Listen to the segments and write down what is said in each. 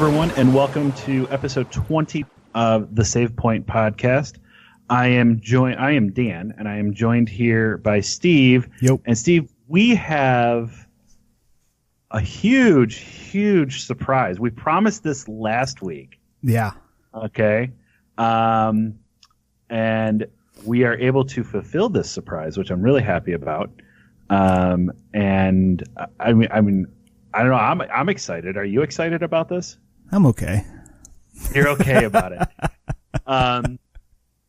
everyone, and welcome to episode 20 of the Save Point podcast. I am Dan, and I am joined here by Steve. Yep. And Steve, we have a huge surprise. We promised this last week. Yeah. Okay. And we are able to fulfill this surprise, which I'm really happy about. And I mean, I don't know. I'm excited. Are you excited about this? I'm okay. You're okay about it.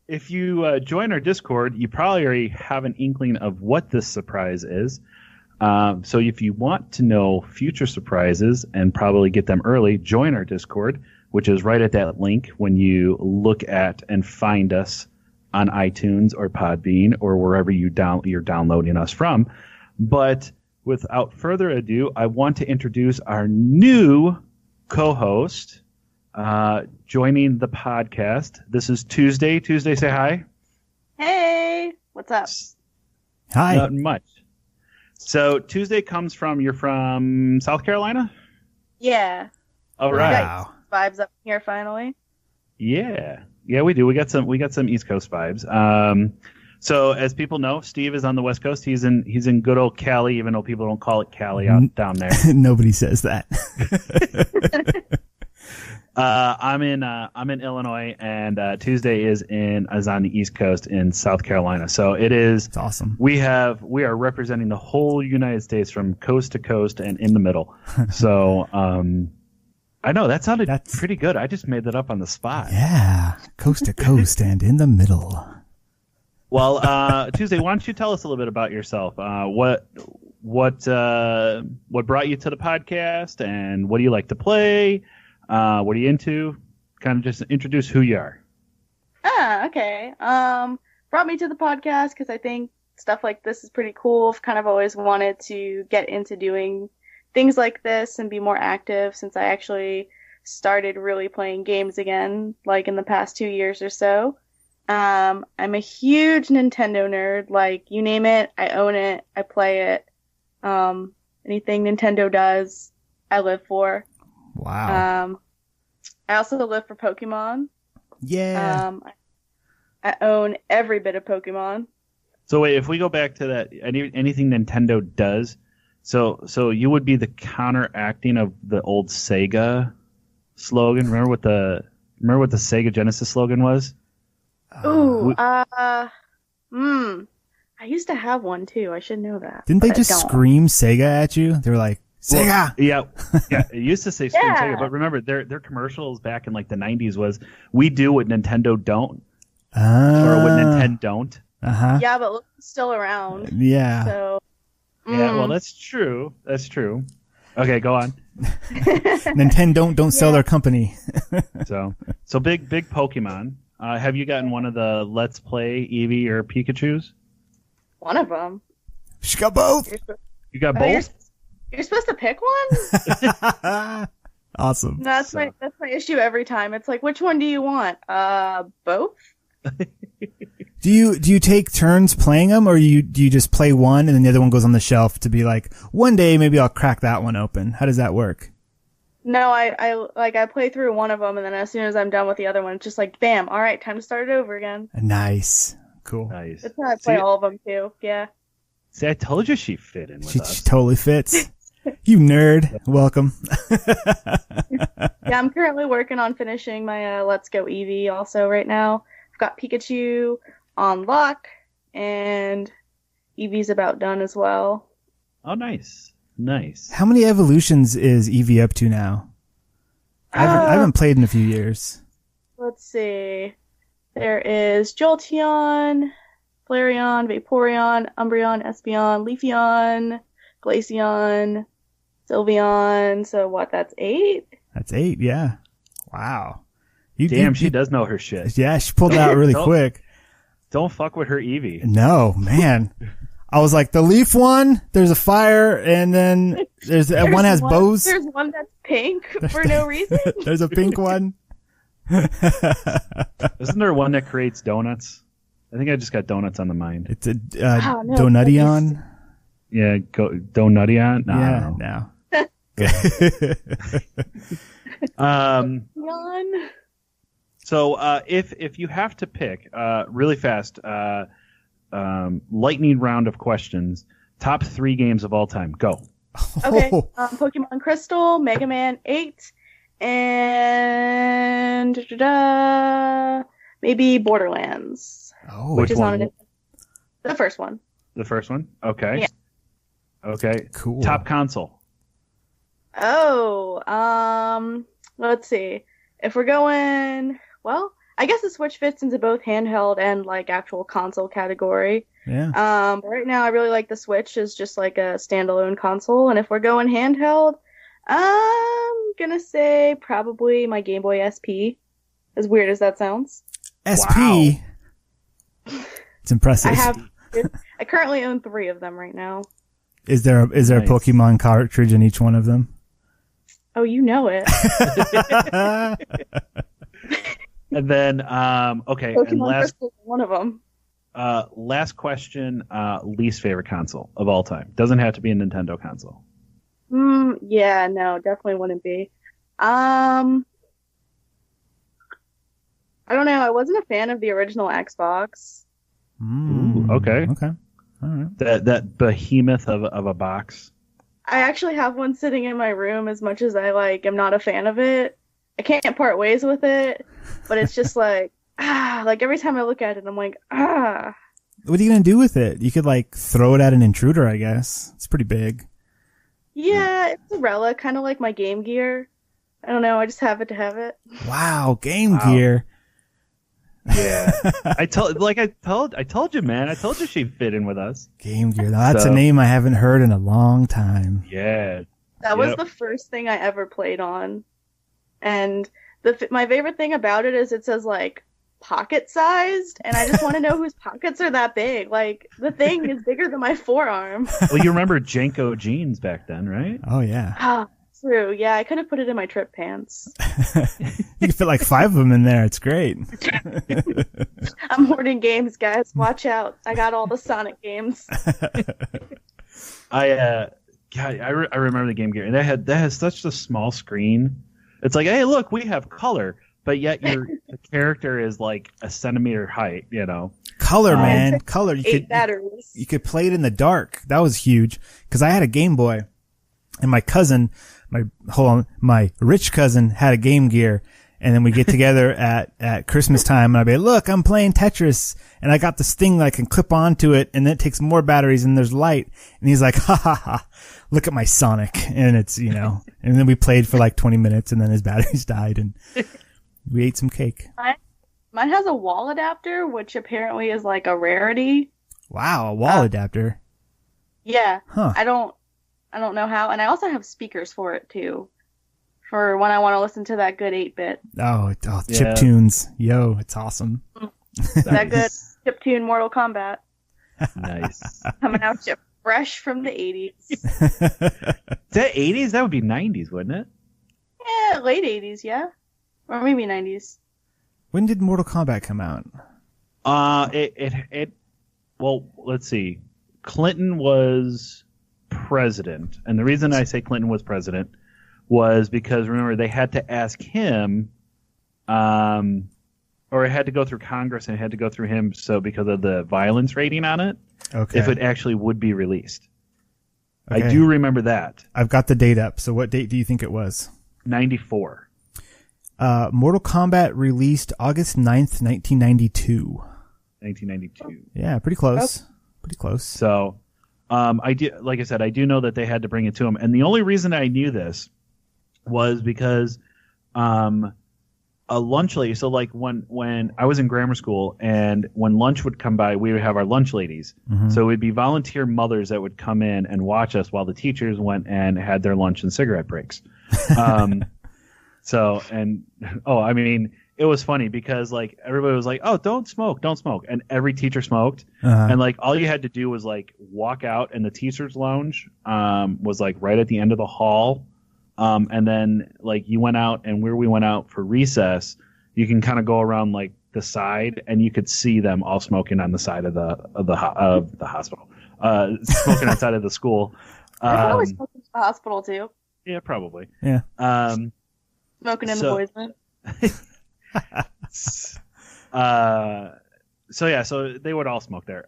If you join our Discord, you probably already have an inkling of what this surprise is. So if you want to know future surprises and probably get them early, join our Discord, which is right at that link when you look at and find us on iTunes or Podbean or wherever you're downloading us from. But without further ado, I want to introduce our new co-host joining the podcast. This is Tuesday. Tuesday, say hi. Hey, what's up? Hi. Not much. So Tuesday you're from South Carolina? Yeah. All right. Wow. Vibes up here finally. Yeah, we do. We got some East Coast vibes. So as people know, Steve is on the West Coast. He's in good old Cali, even though people don't call it Cali out down there. Nobody says that. I'm in Illinois, and Tuesday is on the East Coast in South Carolina. So it's awesome. We are representing the whole United States from coast to coast and in the middle. So I know that sounded pretty good. I just made that up on the spot. Yeah, coast to coast and in the middle. Well, Tuesday, why don't you tell us a little bit about yourself? What brought you to the podcast, and what do you like to play? What are you into? Kind of just introduce who you are. Okay. Brought me to the podcast because I think stuff like this is pretty cool. I've kind of always wanted to get into doing things like this and be more active since I actually started really playing games again, like in the past 2 years or so. I'm a huge Nintendo nerd. Like, you name it, I own it, I play it. Anything Nintendo does, I live for. Wow. I also live for Pokemon. Yeah. I own every bit of Pokemon. So wait, if we go back to that, anything Nintendo does, so you would be the counteracting of the old Sega slogan. Remember what the Sega Genesis slogan was? I used to have one too. I should know that. Didn't they just scream Sega at you? They were like, Sega! Well, yeah. It used to say scream Sega, but remember, their commercials back in like the 90s was, we do what Nintendo don't. Or what Nintendo don't. Uh-huh. Yeah, but look, it's still around. Yeah. So. Yeah, well, that's true. That's true. Okay, go on. Nintendo don't sell their company. So big Pokemon. Have you gotten one of the Let's Play Eevee or Pikachus? One of them. She got both. You got both? You're supposed to pick one? Awesome. That's my issue every time. It's like, which one do you want? Both? Do you take turns playing them, or do you just play one and then the other one goes on the shelf to be like, one day maybe I'll crack that one open? How does that work? No, I play through one of them, and then as soon as I'm done with the other one, it's just like, bam, all right, time to start it over again. Nice. Cool. Nice. That's how I play all of them too. Yeah. See, I told you she fit in with us. She totally fits. You nerd. Welcome. Yeah, I'm currently working on finishing my Let's Go Eevee also right now. I've got Pikachu on lock, and Eevee's about done as well. Oh, nice. Nice. How many evolutions is Eevee up to now? I haven't played in a few years. Let's see. There is Jolteon, Flareon, Vaporeon, Umbreon, Espeon, Leafeon, Glaceon, Sylveon. So what? That's 8? That's 8, yeah. Wow. She does know her shit. Yeah, she pulled it out really quick. Don't fuck with her Eevee. No, man. I was like, the leaf one, there's a fire, and then there's one has bows. There's one that's pink for no reason. There's a pink one. Isn't there one that creates donuts? I think I just got donuts on the mind. It's a Donuttion. Yeah, Donuttion? No, yeah, no. Yawn. So if you have to pick really fast, lightning round of questions, top 3 games of all time. Go. Okay. Pokemon Crystal, Mega Man 8, and maybe Borderlands. Oh, which is one? on the first one. The first one? Okay. Yeah. Okay. cool. Top console. Oh, let's see. If we're going, well, I guess the Switch fits into both handheld and like actual console category. Yeah. But right now I really like the Switch as just like a standalone console, and if we're going handheld, I'm gonna say probably my Game Boy SP. As weird as that sounds. SP. It's impressive. I currently own 3 of them right now. Is there a Nice. Pokemon cartridge in each one of them? Oh, you know it. And then, okay. And Pokemon Crystal is one of them. last question, least favorite console of all time. Doesn't have to be a Nintendo console. Yeah, no, definitely wouldn't be. I don't know. I wasn't a fan of the original Xbox. Ooh, okay. Okay. All right. That behemoth of a box. I actually have one sitting in my room. As much as I am not a fan of it. I can't part ways with it, but it's just like every time I look at it, I'm like, What are you gonna do with it? You could throw it at an intruder, I guess. It's pretty big. Yeah, it's a relic, kind of like my Game Gear. I don't know. I just have it to have it. Wow, Game Gear. Yeah, I told you, man. I told you she'd fit in with us. Game Gear. Now, that's a name I haven't heard in a long time. Yeah, that was the first thing I ever played on, and my favorite thing about it is it says pocket sized, and I just want to know whose pockets are that big. The thing is bigger than my forearm. Well, you remember Janko jeans back then, right? Oh yeah. Ah, true. Yeah, I could have put it in my trip pants. You can fit 5 of them in there. It's great. I'm hoarding games, guys. Watch out. I got all the Sonic games. I remember the Game Gear, and that has such a small screen. It's like, hey, look, we have color, but yet the character is a centimeter height. Color, man, color. You batteries. You could play it in the dark. That was huge because I had a Game Boy, and my cousin, my rich cousin had a Game Gear. And then we get together at Christmas time, and I'd be like, look, I'm playing Tetris, and I got this thing that I can clip onto it, and then it takes more batteries, and there's light. And he's like, ha ha ha, look at my Sonic. And it's, and then we played for 20 minutes, and then his batteries died, and we ate some cake. Mine has a wall adapter, which apparently is a rarity. Wow, a wall adapter. Yeah. Huh. I don't know how. And I also have speakers for it, too. For when I want to listen to that good 8-bit. Oh, chip tunes. Yo, it's awesome. That good chiptune Mortal Kombat. Nice. Coming out fresh from the 80s. Is that 80s? That would be 90s, wouldn't it? Yeah, late 80s, yeah. Or maybe 90s. When did Mortal Kombat come out? Well, let's see. Clinton was president. And the reason I say Clinton was president was because, remember, they had to ask him, or it had to go through Congress and it had to go through him, so because of the violence rating on it, if it actually would be released. Okay. I do remember that. I've got the date up. So what date do you think it was? 94. Mortal Kombat released August 9th, 1992. 1992. Yeah, pretty close. Pretty close. So, I do, like I said, I do know that they had to bring it to him. And the only reason I knew this was because a lunch lady, so when I was in grammar school and when lunch would come by, we would have our lunch ladies. Mm-hmm. So it would be volunteer mothers that would come in and watch us while the teachers went and had their lunch and cigarette breaks. It was funny because everybody was like, oh, don't smoke. And every teacher smoked. Uh-huh. And all you had to do was walk out, and the teacher's lounge was right at the end of the hall. And then you went out, and where we went out for recess, you can kind of go around the side, and you could see them all smoking on the side of the hospital, smoking outside of the school. I always smoking at the hospital too. Yeah, probably. Yeah. Smoking in the boys' room. So they would all smoke there.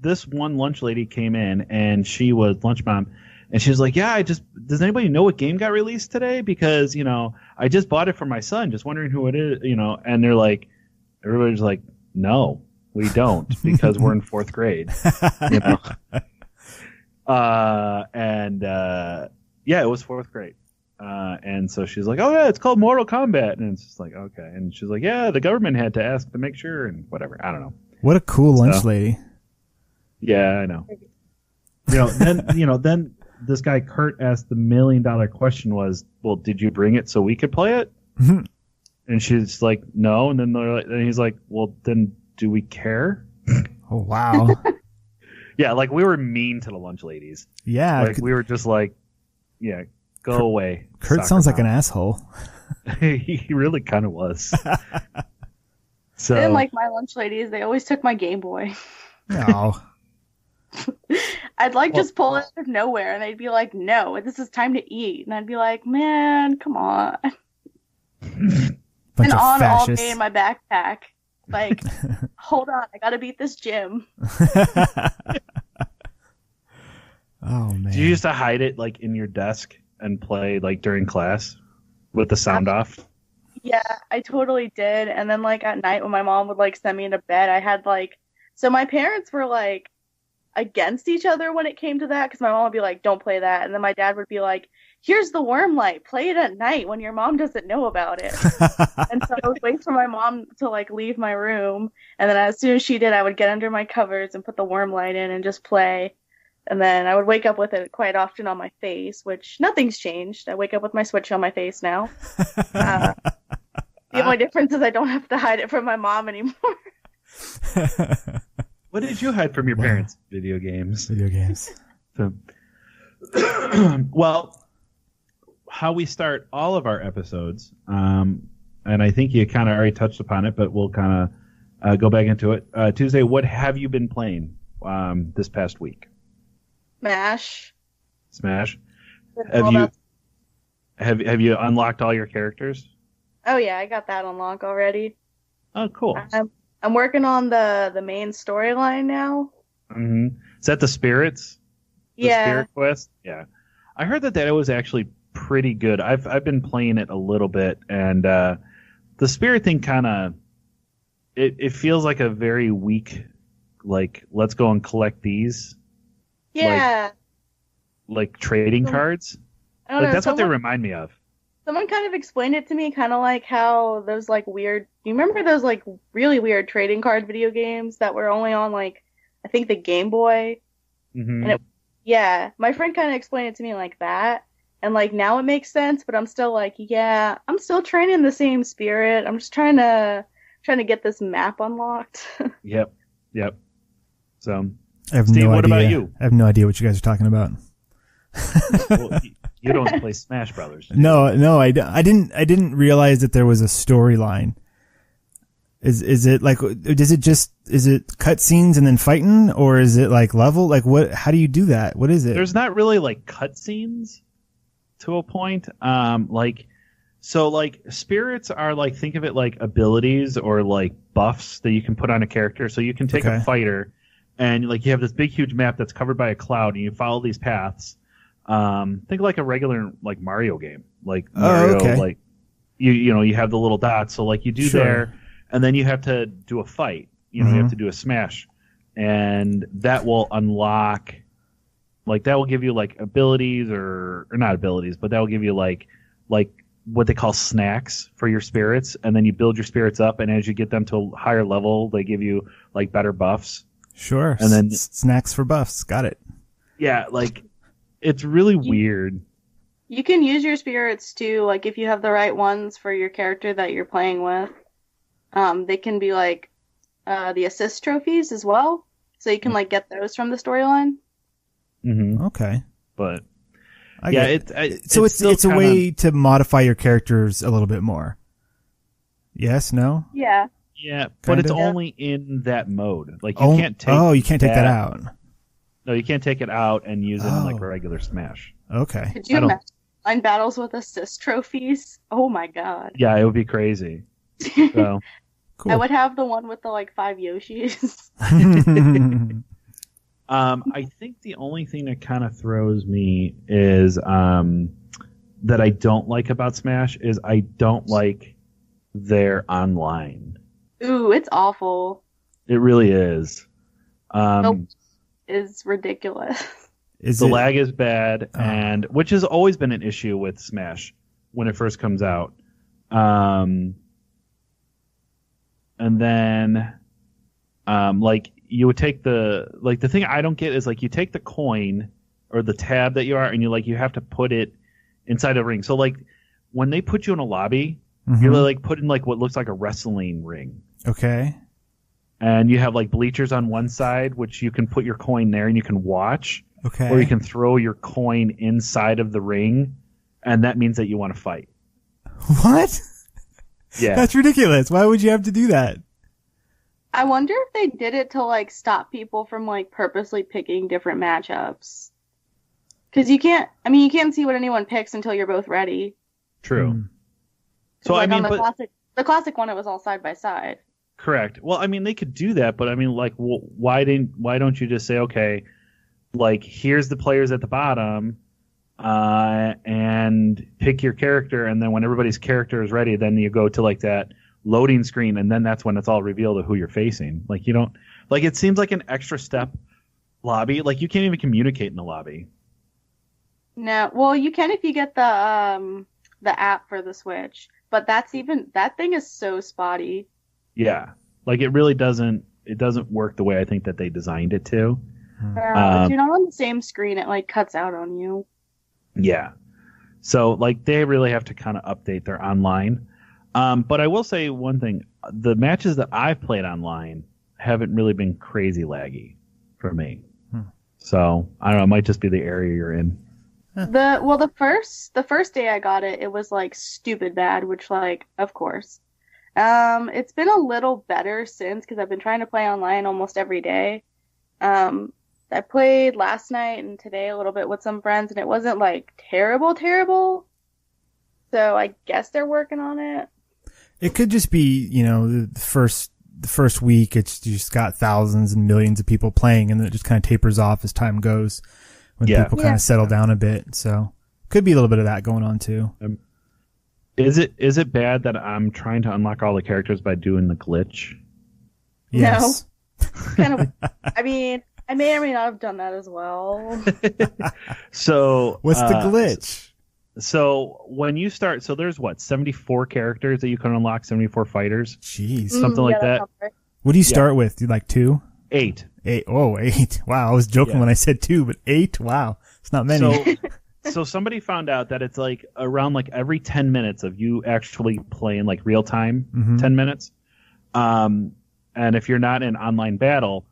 This one lunch lady came in, and she was lunch mom, and she was like, "Yeah, does anybody know what game got released today? Because I just bought it for my son. Just wondering who it is, And they're like, everybody's like, "No, we don't, because we're in 4th grade." Yeah, it was 4th grade. And so she's like, "Oh yeah, it's called Mortal Kombat," and it's just like, okay. And she's like, "Yeah, the government had to ask to make sure," and whatever. I don't know. What a cool lunch lady. Yeah, I know. Then this guy Kurt asked the $1 million question was, "Well, did you bring it so we could play it?" And she's like, "No." And then he's like, "Well, then do we care?" Oh wow. Yeah, like we were mean to the lunch ladies. Yeah, like we were just like, yeah. Go away. Kurt sounds like an asshole. He really kind of was. So I didn't like my lunch ladies. They always took my Game Boy. No. I'd just pull it out of nowhere, and they'd be like, "No, this is time to eat." And I'd be like, "Man, come on." Bunch and of on fascists. all day in my backpack. Like, hold on, I gotta beat this gym. Oh man. Do you used to hide it like in your desk and play like during class with the sound off? Yeah, I totally did. And then like at night when my mom would like send me into bed, I had so my parents were like against each other when it came to that, because my mom would be like, "Don't play that," and then my dad would be like, "Here's the worm light, play it at night when your mom doesn't know about it." And so I would wait for my mom to like leave my room, and then as soon as she did, I would get under my covers and put the worm light in and just play. And then I would wake up with it quite often on my face, which nothing's changed. I wake up with my Switch on my face now. The only difference is I don't have to hide it from my mom anymore. What did you hide from your parents? Video games. Video games. So, well, how we start all of our episodes, and I think you kind of already touched upon it, but we'll kind of go back into it. Tuesday, what have you been playing this past week? Smash. Have you unlocked all your characters? Oh yeah, I got that unlocked already. Oh, cool. I'm working on the main storyline now. Mm-hmm. Is that the spirits? Yeah. Spirit quest? Yeah. I heard that was actually pretty good. I've been playing it a little bit, and the spirit thing kind of it feels like a very weak, like, let's go and collect these. Yeah. Like trading cards. I don't know, that's what they remind me of. Someone kind of explained it to me, kind of like how those like weird. Do you remember those like really weird trading card video games that were only on like I think the Game Boy? Mm-hmm. And my friend kind of explained it to me like that, and like now it makes sense. But I'm still like, yeah, I'm still training the same spirit. I'm just trying to get this map unlocked. Yep. So, I have Steve, no idea. what about you? I have no idea what you guys are talking about. Well, you don't play Smash Brothers. No, I didn't realize that there was a storyline. Is it like, is it cutscenes and then fighting, or is it like level? Like what? How do you do that? What is it? There's not really like cutscenes to a point. So spirits are like, think of it like abilities or like buffs that you can put on a character. So you can take a fighter, and like you have this big huge map that's covered by a cloud, and you follow these paths. Think like a regular like Mario game, like Mario, like you have the little dots. So like you do there, and then you have to do a fight. You have to do a smash, and that will unlock, like that will give you like abilities or not abilities, but that will give you like what they call snacks for your spirits, and then you build your spirits up, and as you get them to a higher level, they give you like better buffs. Sure. And then snacks for buffs. Got it. Yeah, like it's really weird. You can use your spirits too, like if you have the right ones for your character that you're playing with. They can be like the assist trophies as well, so you can like get those from the storyline. Mm-hmm. Okay. But it's a way to modify your characters a little bit more. Yes, no? Yeah. Yeah, but it's only in that mode. Like you can't take you can't take that out. No, you can't take it out and use it in like a regular Smash. Okay. Could you imagine online battles with assist trophies. Oh my god. Yeah, it would be crazy. So Cool. I would have the one with the like 5 Yoshis. I think the only thing that kind of throws me is that I don't like about Smash is I don't like their online. Ooh, it's awful. It really is. Nope. It's ridiculous. The lag is bad, and which has always been an issue with Smash when it first comes out. And then, like you would take the thing I don't get is like you take the coin or the tab that you are, and you have to put it inside a ring. So like when they put you in a lobby, you're like put in like what looks like a wrestling ring. Okay. And you have like bleachers on one side, which you can put your coin there and you can watch. Okay. Or you can throw your coin inside of the ring, and that means that you want to fight. What? Yeah. That's ridiculous. Why would you have to do that? I wonder if they did it to like stop people from like purposely picking different matchups. Because you can't see what anyone picks until you're both ready. True. So like I mean, on the classic one, it was all side by side. Correct. Well, I mean, they could do that, but I mean, like, why don't you just say, okay, like, here's the players at the bottom, and pick your character, and then when everybody's character is ready, then you go to like that loading screen, and then that's when it's all revealed of who you're facing. Like, you don't, like, it seems like an extra step lobby. Like, you can't even communicate in the lobby. No, well, you can if you get the app for the Switch, but that thing is so spotty. Yeah, like it really doesn't work the way I think that they designed it to. If you're not on the same screen, it like cuts out on you. Yeah, so like they really have to kind of update their online. But I will say one thing: the matches that I've played online haven't really been crazy laggy for me. So I don't know, it might just be the area you're in. The first day I got it, it was like stupid bad, which like of course. It's been a little better since because I've been trying to play online almost every day. I played last night and today a little bit with some friends, and it wasn't like terrible. So I guess they're working on it. It could just be, the first week it's just got thousands and millions of people playing, and then it just kind of tapers off as time goes when people kind of settle down a bit. So could be a little bit of that going on too. Is it bad that I'm trying to unlock all the characters by doing the glitch? Yes. No. Kind of. I mean, I may or may not have done that as well. So what's the glitch? So when you start, so there's 74 characters that you can unlock, 74 fighters. Jeez. Something like that. What do you start with? You like 2? 8. 8. Oh, 8. Wow. I was joking when I said 2, but 8? Wow. It's not many. So somebody found out that it's like around like every 10 minutes of you actually playing like real time, 10 minutes. And if you're not in online battle,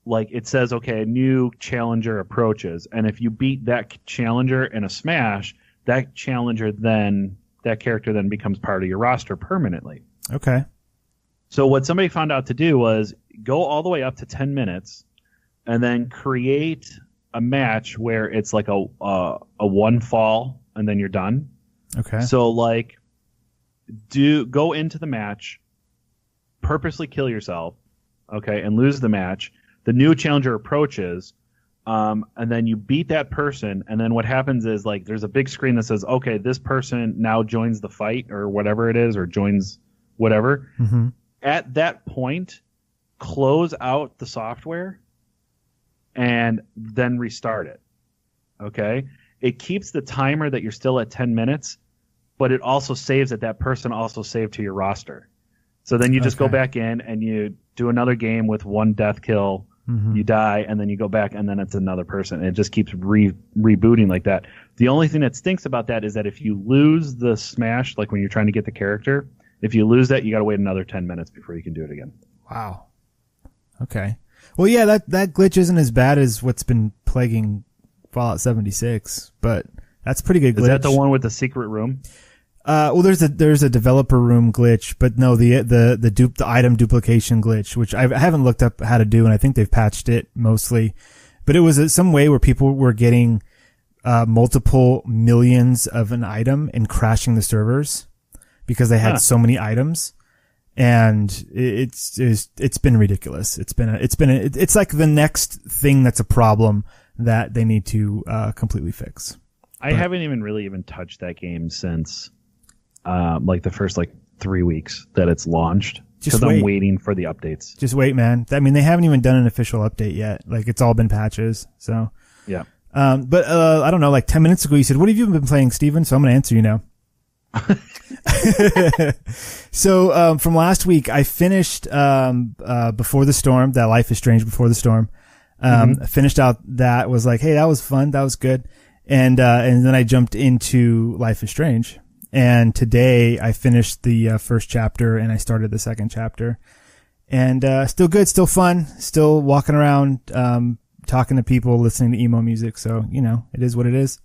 like it says, okay, a new challenger approaches. And if you beat that challenger in a smash, that character then becomes part of your roster permanently. Okay. So what somebody found out to do was go all the way up to 10 minutes and then create a match where it's like a one fall and then you're done. Okay. So like go into the match, purposely kill yourself, okay, and lose the match. The new challenger approaches, and then you beat that person, and then what happens is like there's a big screen that says, okay, this person now joins the fight or whatever it is, or joins whatever. At that point, close out the software and then restart it. Okay? It keeps the timer that you're still at 10 minutes, but it also saves that person also saved to your roster. So then you just go back in and you do another game with one death kill, you die, and then you go back and then it's another person. And it just keeps rebooting like that. The only thing that stinks about that is that if you lose the smash, like when you're trying to get the character, if you lose that, you got to wait another 10 minutes before you can do it again. Wow. Okay. Well, yeah, that glitch isn't as bad as what's been plaguing Fallout 76, but that's a pretty good glitch. Is that the one with the secret room? Well, there's a developer room glitch, but no, the item duplication glitch, which I haven't looked up how to do, and I think they've patched it mostly. But it was some way where people were getting multiple millions of an item and crashing the servers because they had so many items. And it's been ridiculous. It's like the next thing that's a problem that they need to completely fix. I haven't even touched that game since like the first 3 weeks that it's launched. Because I'm waiting for the updates. Just wait, man. I mean, they haven't even done an official update yet. Like, it's all been patches. So yeah. But I don't know. Like 10 minutes ago, you said, "What have you been playing, Steven?" So I'm going to answer you now. So from last week, I finished Before the Storm, that Life is Strange Before the Storm. I finished out that, was like, hey, that was fun, that was good. And then I jumped into Life is Strange. And today I finished the first chapter and I started the second chapter. And still good, still fun, still walking around talking to people, listening to emo music. So, it is what it is.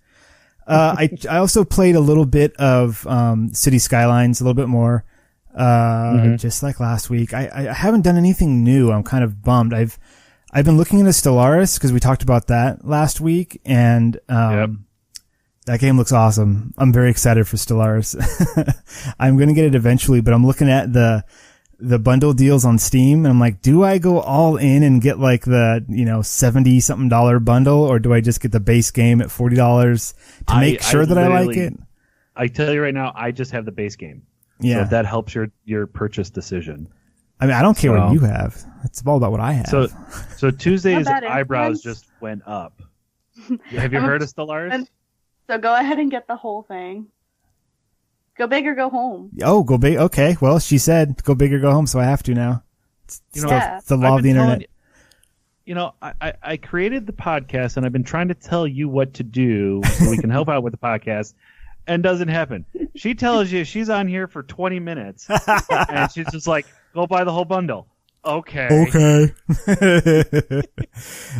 I also played a little bit of City Skylines, a little bit more, just like last week. I haven't done anything new. I'm kind of bummed. I've been looking into Stellaris because we talked about that last week, and that game looks awesome. I'm very excited for Stellaris. I'm going to get it eventually, but I'm looking at the bundle deals on Steam, and I'm like, do I go all in and get like the, $70 something bundle, or do I just get the base game at $40 to make sure that I like it? I tell you right now, I just have the base game. Yeah. So if that helps your purchase decision. I mean, I don't care what you have. It's all about what I have. So Tuesday's eyebrows just went up. Have you heard of Stellaris? So go ahead and get the whole thing. Go big or go home. Oh, go big. Okay. Well, she said go big or go home, so I have to now. It's the law of the internet. I created the podcast, and I've been trying to tell you what to do so we can help out with the podcast, and doesn't happen. She tells you she's on here for 20 minutes, and she's just like, go buy the whole bundle. Okay.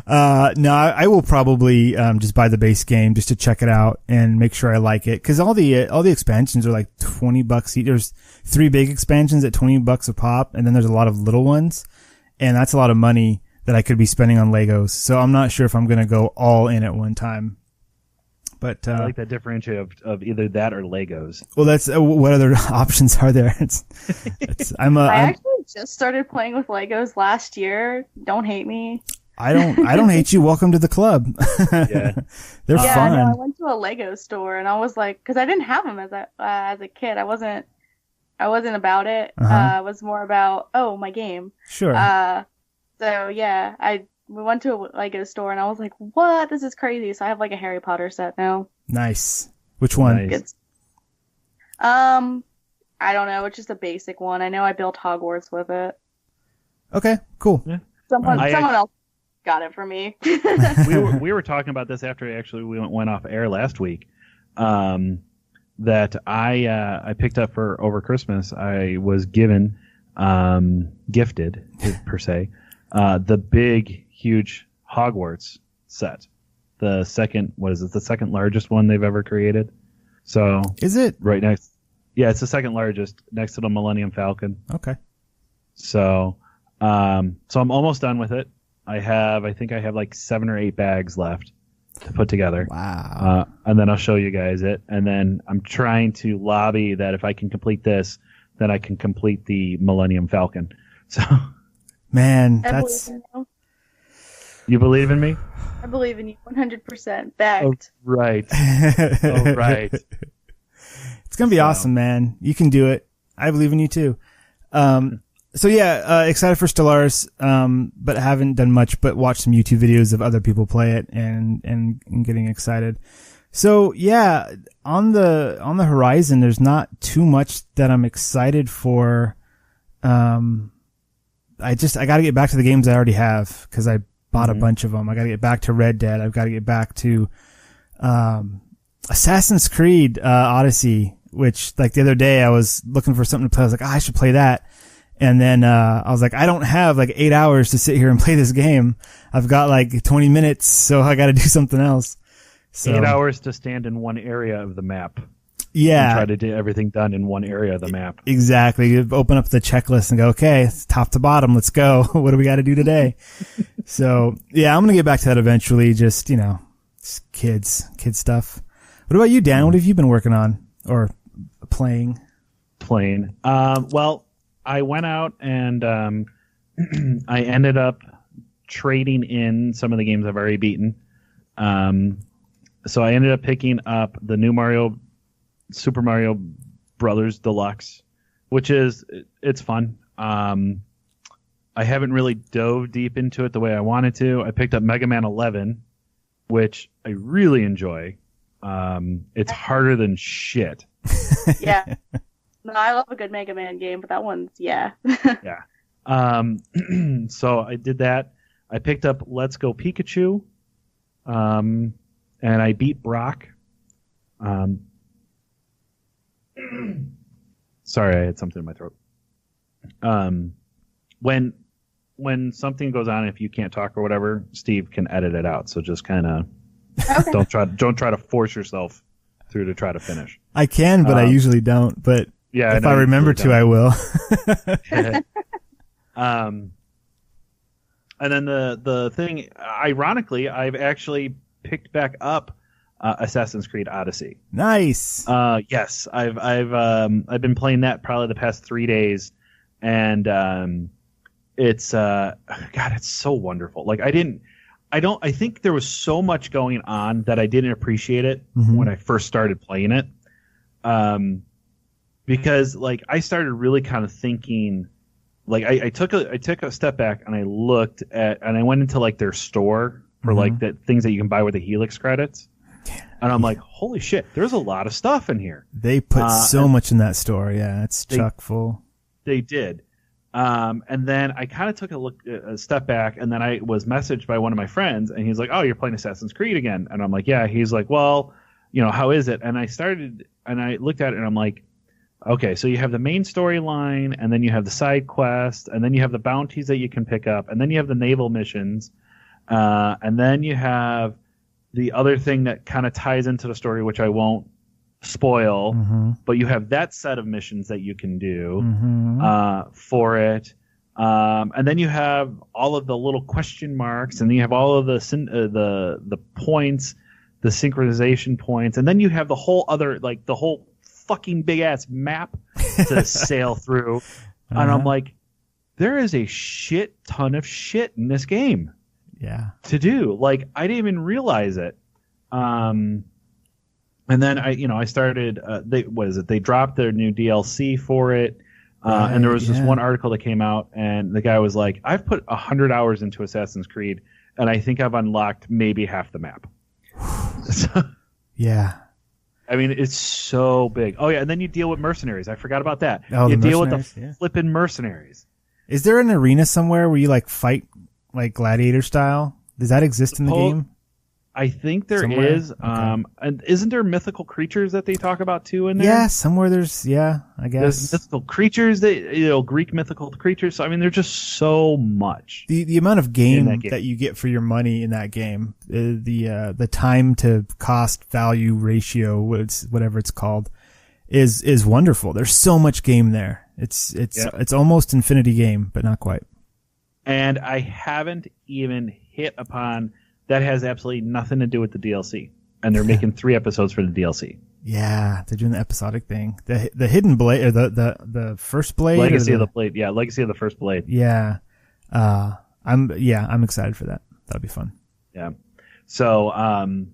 No, I will probably just buy the base game just to check it out and make sure I like it, because all the expansions are like $20 each. There's 3 big expansions at $20 a pop, and then there's a lot of little ones, and that's a lot of money that I could be spending on Legos. So I'm not sure if I'm gonna go all in at one time. But I like that differentiate of either that or Legos. Well, that's what other options are there? I actually just started playing with Legos last year. Don't hate me. I don't hate you. Welcome to the club. Yeah, they're fun. No, I went to a Lego store and I was like, because I didn't have them as a kid. I wasn't about it. It was more about my game. Sure. So yeah, we went to a Lego store and I was like, what? This is crazy. So I have like a Harry Potter set now. Nice. Which one? Nice. I don't know. It's just a basic one. I know I built Hogwarts with it. Okay, cool. Yeah. Someone else got it for me. we were talking about this after we went off air last week. That I picked up for over Christmas. I was gifted per se, the big, huge Hogwarts set. The second largest one they've ever created. So is it right next? Yeah, it's the second largest, next to the Millennium Falcon. Okay. So I'm almost done with it. I think I have like 7 or 8 bags left to put together. Wow. And then I'll show you guys it. And then I'm trying to lobby that if I can complete this, then I can complete the Millennium Falcon. So, man, you believe in me? I believe in you 100%. Backed. Oh, right. Oh, right. It's going to be awesome, man. You can do it. I believe in you too. So yeah, excited for Stellaris, but haven't done much but watch some YouTube videos of other people play it and getting excited. So yeah, on the horizon, there's not too much that I'm excited for. I gotta get back to the games I already have, cause I bought a bunch of them. I gotta get back to Red Dead. I've gotta get back to, Assassin's Creed, Odyssey, which like the other day I was looking for something to play. I was like, I should play that. And then, I was like, I don't have like 8 hours to sit here and play this game. I've got like 20 minutes, so I gotta do something else. So 8 hours to stand in one area of the map. Yeah. And try to do everything done in one area of the map. Exactly. You open up the checklist and go, okay, it's top to bottom. Let's go. What do we got to do today? So yeah, I'm going to get back to that eventually. Just, It's kid stuff. What about you, Dan? What have you been working on or playing? Well, I went out and I ended up trading in some of the games I've already beaten. So I ended up picking up the new Super Mario Brothers Deluxe, which it's fun. I haven't really dove deep into it the way I wanted to. I picked up Mega Man 11, which I really enjoy. It's harder than shit. Yeah. No, I love a good Mega Man game, but that one's, yeah. Yeah. So I did that. I picked up Let's Go Pikachu, and I beat Brock. Sorry, I had something in my throat. When something goes on, if you can't talk or whatever, Steve can edit it out. So just kind of don't try to force yourself through to try to finish. I can, but I usually don't. But yeah, if I remember to, I will. And then the thing, ironically, I've actually picked back up Assassin's Creed Odyssey. Nice. Yes, I've been playing that probably the past 3 days, and it's God, it's so wonderful. Like I think there was so much going on that I didn't appreciate it when I first started playing it. Because like I started really kind of thinking, like I took a step back and I looked at, and I went into like their store for like the things that you can buy with the Helix credits. And I'm like, holy shit, there's a lot of stuff in here. They put so much in that store. Yeah, it's chock full. They did. And then I kind of took a step back, and then I was messaged by one of my friends, and he's like, oh, you're playing Assassin's Creed again. And I'm like, yeah. He's like, well, how is it? And I looked at it, and I'm like, okay, so you have the main storyline, and then you have the side quests, and then you have the bounties that you can pick up, and then you have the naval missions, and then you have the other thing that kind of ties into the story, which I won't spoil, but you have that set of missions that you can do for it, and then you have all of the little question marks, and then you have all of the points, the synchronization points, and then you have the whole other, like the whole fucking big ass map to sail through. And I'm like, there is a shit ton of shit in this game. Yeah. To do. Like, I didn't even realize it. And then I started. They dropped their new DLC for it, and there was this one article that came out, and the guy was like, "I've put 100 hours into Assassin's Creed, and I think I've unlocked maybe half the map." Yeah. I mean, it's so big. Oh yeah, and then you deal with mercenaries. I forgot about that. Oh, you deal with the flipping mercenaries. Is there an arena somewhere where you like fight like gladiator style? Does that exist in the game? I think there is. Okay. And isn't there mythical creatures that they talk about too in there? Yeah, somewhere there's. Yeah, I guess there's mythical creatures. Greek mythical creatures. So I mean, there's just so much. The amount of game that you get for your money in that game, the time to cost value ratio, whatever it's called, is wonderful. There's so much game there. It's almost infinity game, but not quite. And I haven't even hit upon. That has absolutely nothing to do with the DLC, and they're making 3 episodes for the DLC. Yeah, they're doing the episodic thing. The hidden blade, or the first blade, Legacy of the Blade. Yeah, Legacy of the First Blade. Yeah, I'm excited for that. That'll be fun. Yeah. So I'm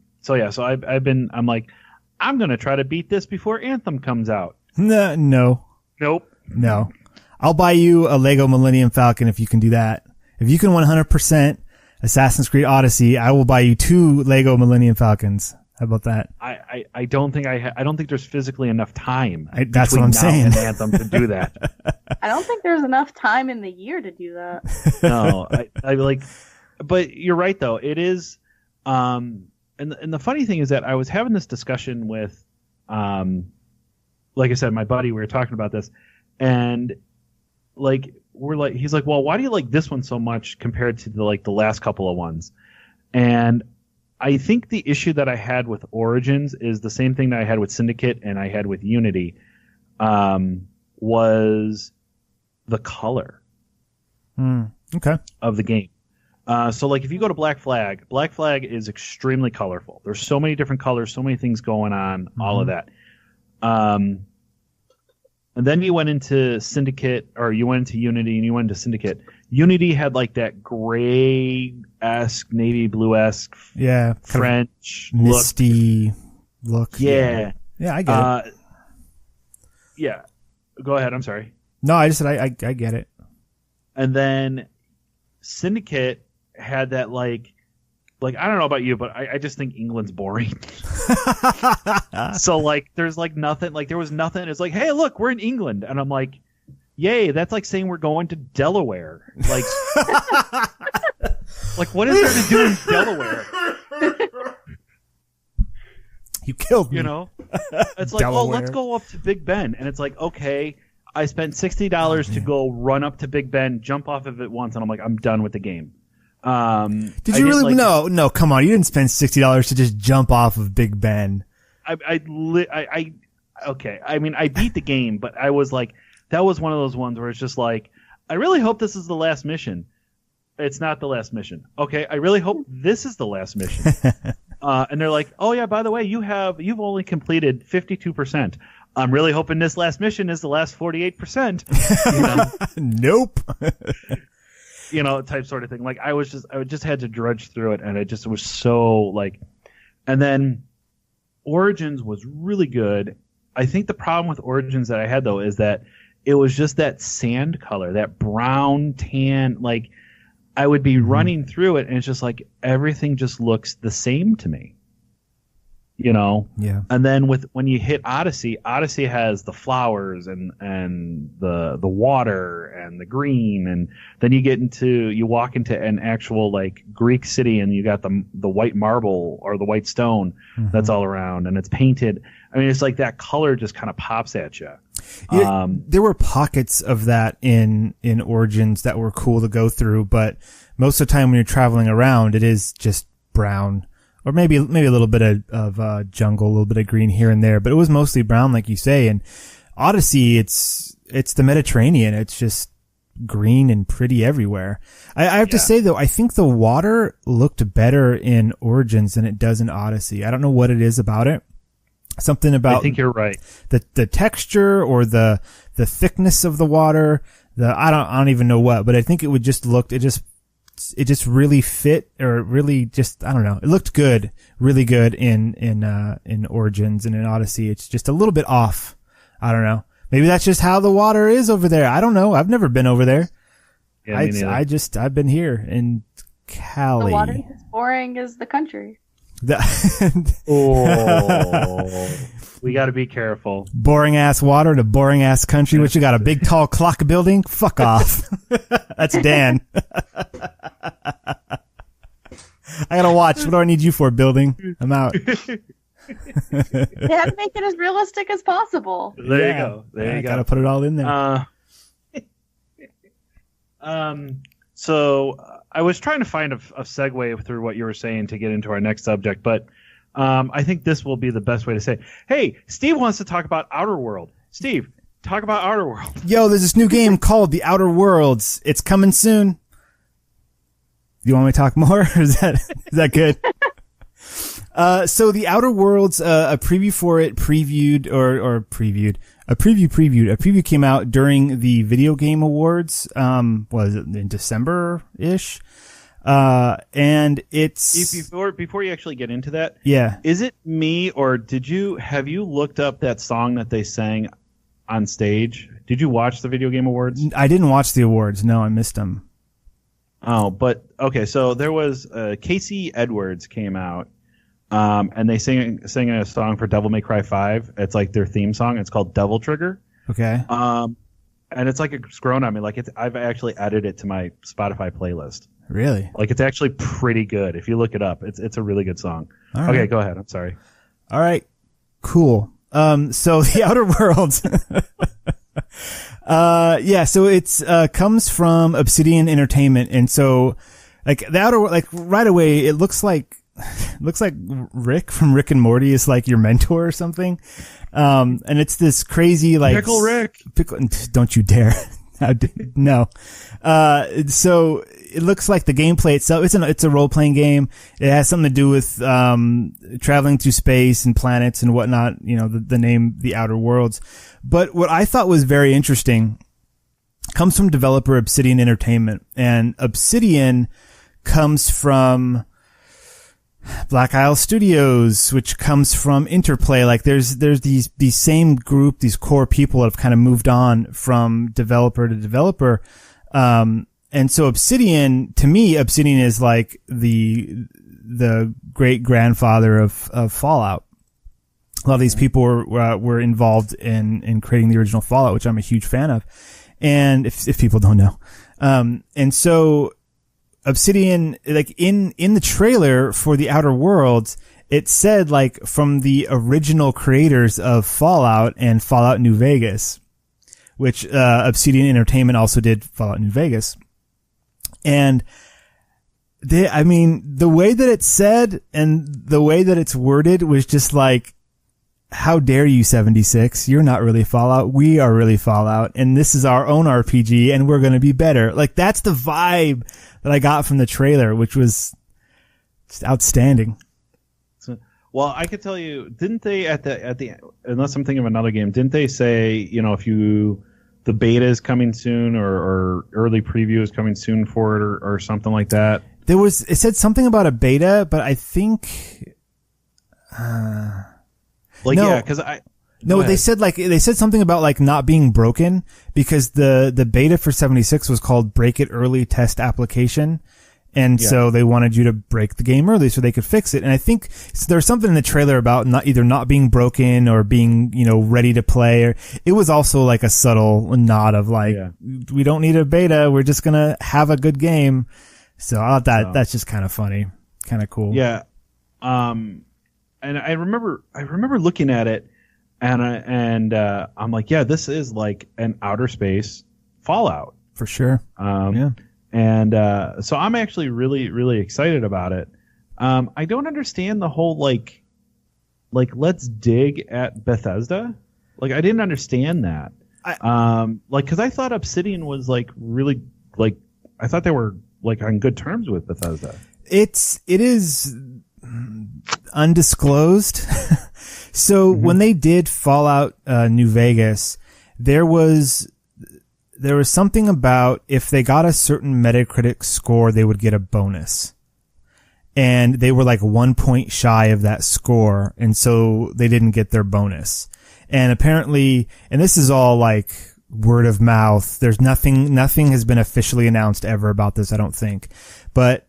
like, I'm gonna try to beat this before Anthem comes out. No. Nope. No. I'll buy you a Lego Millennium Falcon if you can do that. If you can 100%. Assassin's Creed Odyssey, I will buy you 2 Lego Millennium Falcons. How about that? I don't think I don't think there's physically enough time. That's what I'm saying. And Anthem to do that. I don't think there's enough time in the year to do that. No, I like, but you're right though. It is, and the funny thing is that I was having this discussion with, like I said, my buddy. We were talking about this, and like. He's like, well, why do you like this one so much compared to the last couple of ones? And I think the issue that I had with Origins is the same thing that I had with Syndicate and I had with Unity, was the color of the game. So like if you go to Black Flag is extremely colorful. There's so many different colors, so many things going on, all of that. And then you went into Syndicate, or you went into Unity, and you went into Syndicate. Unity had like that gray-esque, navy blue-esque, French misty look. Yeah. Yeah, I get it. Yeah. Go ahead, I'm sorry. No, I just said I get it. And then Syndicate had that like I don't know about you, but I just think England's boring. So like there's like nothing, like there was nothing. It's like, hey, look, we're in England, and I'm like, yay, that's like saying we're going to Delaware. Like, like what is there to do in Delaware? You killed me. You know, it's like, oh, let's go up to Big Ben, and it's like, okay, I spent $60 to go run up to Big Ben, jump off of it once, and I'm like, I'm done with the game. Did you really? No, come on. You didn't spend $60 to just jump off of Big Ben. Okay. I mean, I beat the game, but I was like, that was one of those ones where it's just like, I really hope this is the last mission. It's not the last mission. Okay. I really hope this is the last mission. And they're like, oh yeah, by the way, you've only completed 52%. I'm really hoping this last mission is the last 48%. You know? Nope. You know, type sort of thing. Like I just had to drudge through it, and it was so like. And then Origins was really good. I think the problem with Origins that I had though is that it was just that sand color, that brown tan. Like I would be running through it, and it's just like everything just looks the same to me. You know, yeah. And then when you hit Odyssey has the flowers and the water and the green, and then you walk into an actual like Greek city, and you got the white marble or the white stone that's all around, and it's painted. I mean, it's like that color just kind of pops at you. Yeah, there were pockets of that in Origins that were cool to go through, but most of the time when you're traveling around, it is just brown. Or maybe a little bit of jungle, a little bit of green here and there, but it was mostly brown, like you say. And Odyssey, it's the Mediterranean. It's just green and pretty everywhere. I have to say though, I think the water looked better in Origins than it does in Odyssey. I don't know what it is about it. Something about. I think you're right. The texture or the thickness of the water. I don't even know what, but I think it just really fit, or really just, I don't know. It looked good, really good in Origins, and in Odyssey it's just a little bit off. I don't know. Maybe that's just how the water is over there. I don't know. I've never been over there. Yeah, I've been here in Cali. The water is boring as the country. We got to be careful. Boring ass water to boring ass country. What you got? A big tall clock building? Fuck off. That's Dan. I gotta watch. What do I need you for, building? I'm out. They have to make it as realistic as possible. There you go. There you go. Gotta put it all in there. So I was trying to find a segue through what you were saying to get into our next subject, but I think this will be the best way to say, hey, Steve wants to talk about Outer World. Steve, talk about Outer World. Yo, there's this new game called The Outer Worlds. It's coming soon. You want me to talk more? Is that good? So The Outer Worlds, a preview for it previewed. A preview came out during the Video Game Awards. Was it in December-ish? And it's before you actually get into that. Yeah. Is it me, or have you looked up that song that they sang on stage? Did you watch the Video Game Awards? I didn't watch the awards. No, I missed them. Oh, but okay. So there was Casey Edwards came out, and they sang a song for Devil May Cry 5. It's like their theme song. It's called Devil Trigger. Okay. And it's like it's grown on me. Like I've actually added it to my Spotify playlist. Really? Like it's actually pretty good. If you look it up, it's a really good song. All right. Okay, go ahead. I'm sorry. All right. Cool. So The Outer Worlds. So it's comes from Obsidian Entertainment, and so like the outer, like right away it looks like Rick from Rick and Morty is like your mentor or something. And it's this crazy like Pickle Rick. Don't you dare. No. So it looks like the gameplay itself, it's a role-playing game. It has something to do with, traveling through space and planets and whatnot, the name, The Outer Worlds. But what I thought was very interesting comes from developer Obsidian Entertainment, and Obsidian comes from Black Isle Studios, which comes from Interplay. Like there's these same group, these core people that have kind of moved on from developer to developer. And so Obsidian, to me, Obsidian is like the great grandfather of Fallout. A lot of these people were involved in creating the original Fallout, which I'm a huge fan of. And if people don't know. And so Obsidian, like in the trailer for The Outer Worlds, it said like from the original creators of Fallout and Fallout New Vegas, which Obsidian Entertainment also did Fallout New Vegas. And the way that it's said and the way that it's worded was just like, how dare you, 76? You're not really Fallout. We are really Fallout. And this is our own RPG and we're going to be better. Like that's the vibe that I got from the trailer, which was just outstanding. So, well, I could tell you, didn't they at the unless I'm thinking of another game, didn't they say, if the beta is coming soon or early preview is coming soon for it or something like that? It said something about a beta, but I think, they said something about like not being broken because the beta for 76 was called Break It Early Test Application. And so they wanted you to break the game early so they could fix it. And I think there's something in the trailer about not being broken or being, ready to play. Or it was also like a subtle nod of like, we don't need a beta. We're just going to have a good game. So I thought that's just kind of funny, kind of cool. Yeah. And I remember looking at it and I'm like, yeah, this is like an outer space Fallout. For sure. And so I'm actually really, really excited about it. I don't understand the whole like let's dig at Bethesda. Like I didn't understand that. Because I thought Obsidian was like really like I thought they were like on good terms with Bethesda. It is undisclosed. So when they did Fallout New Vegas, there was something about if they got a certain Metacritic score, they would get a bonus. And they were like 1 point shy of that score, and so they didn't get their bonus. And apparently, and this is all like word of mouth, there's nothing has been officially announced ever about this, I don't think. But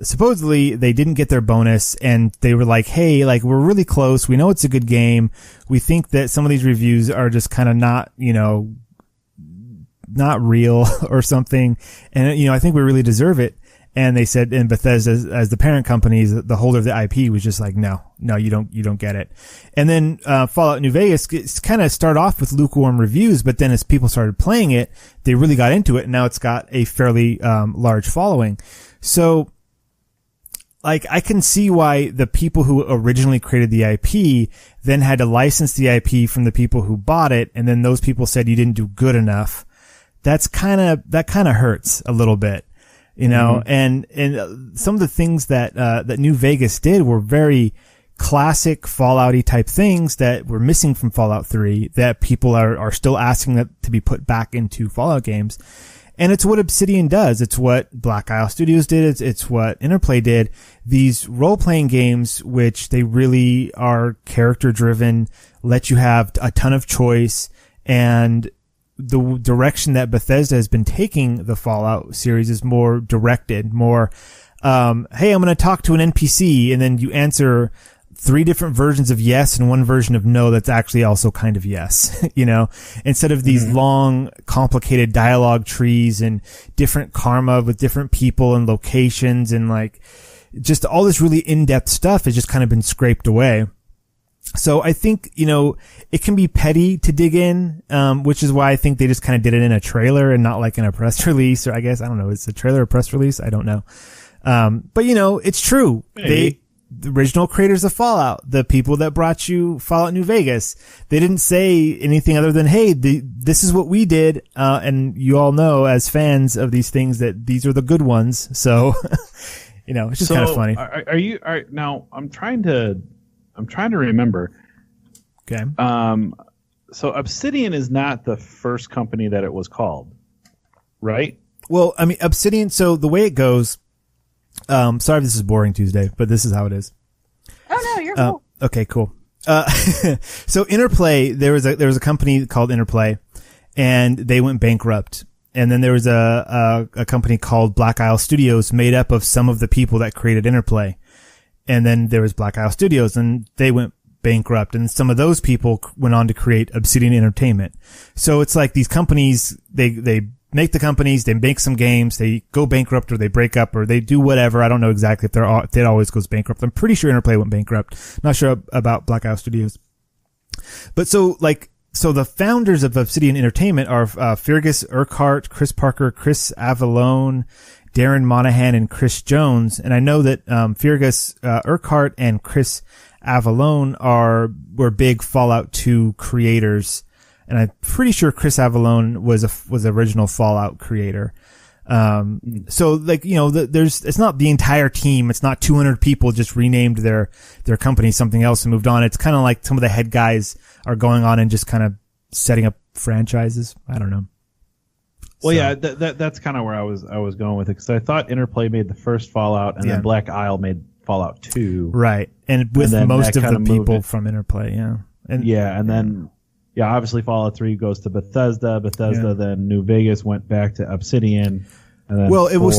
supposedly they didn't get their bonus and they were like, hey, like we're really close, we know it's a good game, we think that some of these reviews are just kind of not, not real or something. And, I think we really deserve it. And they said, and Bethesda as the parent company, the holder of the IP was just like, no, you don't get it. And then, Fallout New Vegas kind of started off with lukewarm reviews, but then as people started playing it, they really got into it. And now it's got a fairly, large following. So, like, I can see why the people who originally created the IP then had to license the IP from the people who bought it. And then those people said you didn't do good enough. That kind of hurts a little bit, and some of the things that New Vegas did were very classic Fallout-y type things that were missing from Fallout 3 that people are still asking that to be put back into Fallout games. And it's what Obsidian does. It's what Black Isle Studios did. It's what Interplay did. These role-playing games, which they really are character-driven, let you have a ton of choice, and the direction that Bethesda has been taking the Fallout series is more directed, more, hey, I'm going to talk to an NPC, and then you answer 3 different versions of yes and 1 version of no that's actually also kind of yes, instead of these long, complicated dialogue trees and different karma with different people and locations and like just all this really in-depth stuff has just kind of been scraped away. So I think, it can be petty to dig in, which is why I think they just kind of did it in a trailer and not like in a press release, or I guess, I don't know, it's a trailer or press release? I don't know. But it's true. Maybe. the original creators of Fallout, the people that brought you Fallout New Vegas. They didn't say anything other than, hey, this is what we did. And you all know as fans of these things that these are the good ones. So, it's just kind of funny. Now I'm trying to remember. Okay. So Obsidian is not the first company that it was called, right? Well, I mean, Obsidian, so the way it goes, sorry if this is boring Tuesday, but this is how it is. Oh no, you're cool. Okay, cool. So Interplay, there was a company called Interplay, and they went bankrupt. And then there was a company called Black Isle Studios made up of some of the people that created Interplay. And then there was Black Isle Studios, and they went bankrupt. And some of those people went on to create Obsidian Entertainment. So it's like these companies, they make the companies, they make some games, they go bankrupt or they break up or they do whatever. I don't know exactly if it always goes bankrupt. I'm pretty sure Interplay went bankrupt. Not sure about Black Isle Studios. But so the founders of Obsidian Entertainment are Fergus Urquhart, Chris Parker, Chris Avallone, Darren Monahan, and Chris Jones. And I know that Fergus Urquhart and Chris Avallone were big Fallout 2 creators. And I'm pretty sure Chris Avallone was the original Fallout creator. So it's not the entire team. It's not 200 people just renamed their company something else and moved on. It's kind of like some of the head guys are going on and just kind of setting up franchises. I don't know. Well, yeah, that's kind of where I was going with it, because I thought Interplay made the first Fallout, and then Black Isle made Fallout 2. Right, and with most of the people from Interplay, then obviously Fallout 3 goes to Bethesda. Then New Vegas went back to Obsidian. And then it was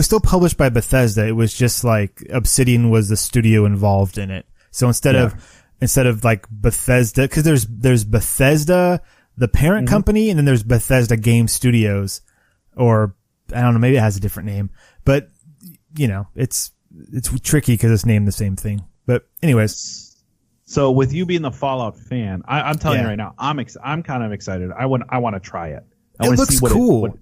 still published by Bethesda. It was just like Obsidian was the studio involved in it. So instead of like Bethesda, because there's Bethesda, the parent company, and then there's Bethesda Game Studios, or I don't know, maybe it has a different name, but it's tricky because it's named the same thing. But anyways. So with you being the Fallout fan, I'm telling you right now, I'm kind of excited. I want to try it. It looks cool.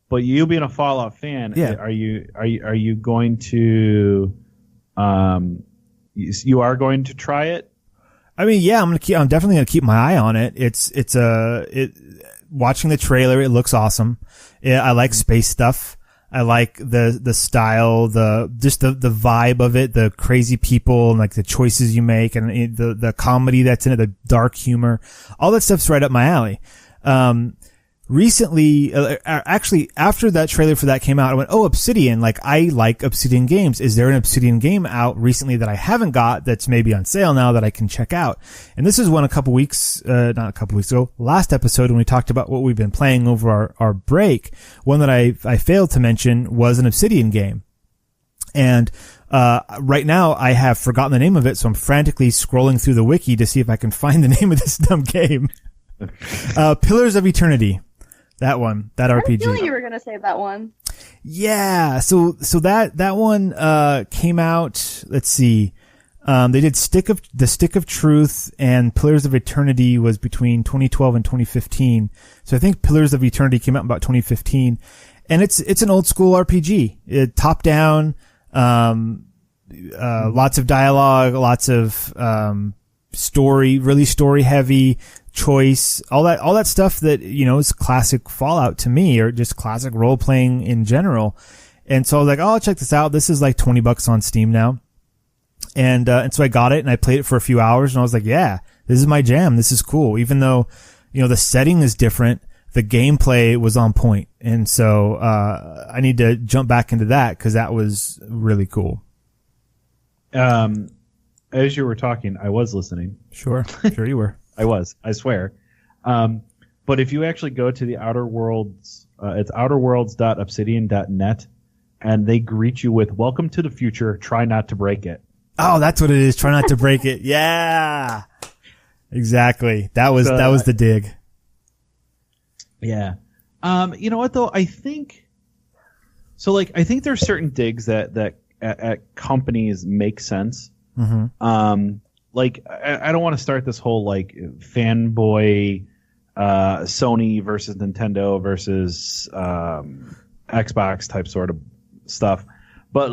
But you being a Fallout fan, are you going to you are going to try it? I mean, yeah, I'm definitely gonna keep my eye on it. Watching the trailer, it looks awesome. I like space stuff. I like the style, the vibe of it, the crazy people and like the choices you make and the comedy that's in it, the dark humor. All that stuff's right up my alley. Recently, actually after that trailer for that came out, I went, oh, Obsidian, like I like Obsidian games. Is there an Obsidian game out recently that I haven't got that's maybe on sale now that I can check out? And this is one not a couple weeks ago, last episode when we talked about what we've been playing over our break. One that I failed to mention was an Obsidian game. And right now I have forgotten the name of it, so I'm frantically scrolling through the wiki to see if I can find the name of this dumb game. Pillars of Eternity. That one, that RPG. I knew you were gonna say that one. Yeah, so that one came out. Let's see, they did the Stick of Truth, and Pillars of Eternity was between 2012 and 2015. So I think Pillars of Eternity came out in about 2015, and it's an old school RPG. Top down, lots of dialogue, lots of story, really story heavy. Choice, all that stuff that, is classic Fallout to me, or just classic role playing in general. And so I was like, oh, I'll check this out. This is like $20 on Steam now. And so I got it and I played it for a few hours and I was like, yeah, this is my jam. This is cool. Even though, the setting is different, the gameplay was on point. And so, I need to jump back into that because that was really cool. As you were talking, I was listening. Sure you were. I swear. But if you actually go to the Outer Worlds, it's outerworlds.obsidian.net, and they greet you with, welcome to the future, try not to break it. Oh, that's what it is. Try not to break it. Yeah. Exactly. That was the dig. Yeah. You know what though? I think there's certain digs that at companies make sense. Mm-hmm. I don't want to start this whole like fanboy Sony versus Nintendo versus Xbox type sort of stuff, but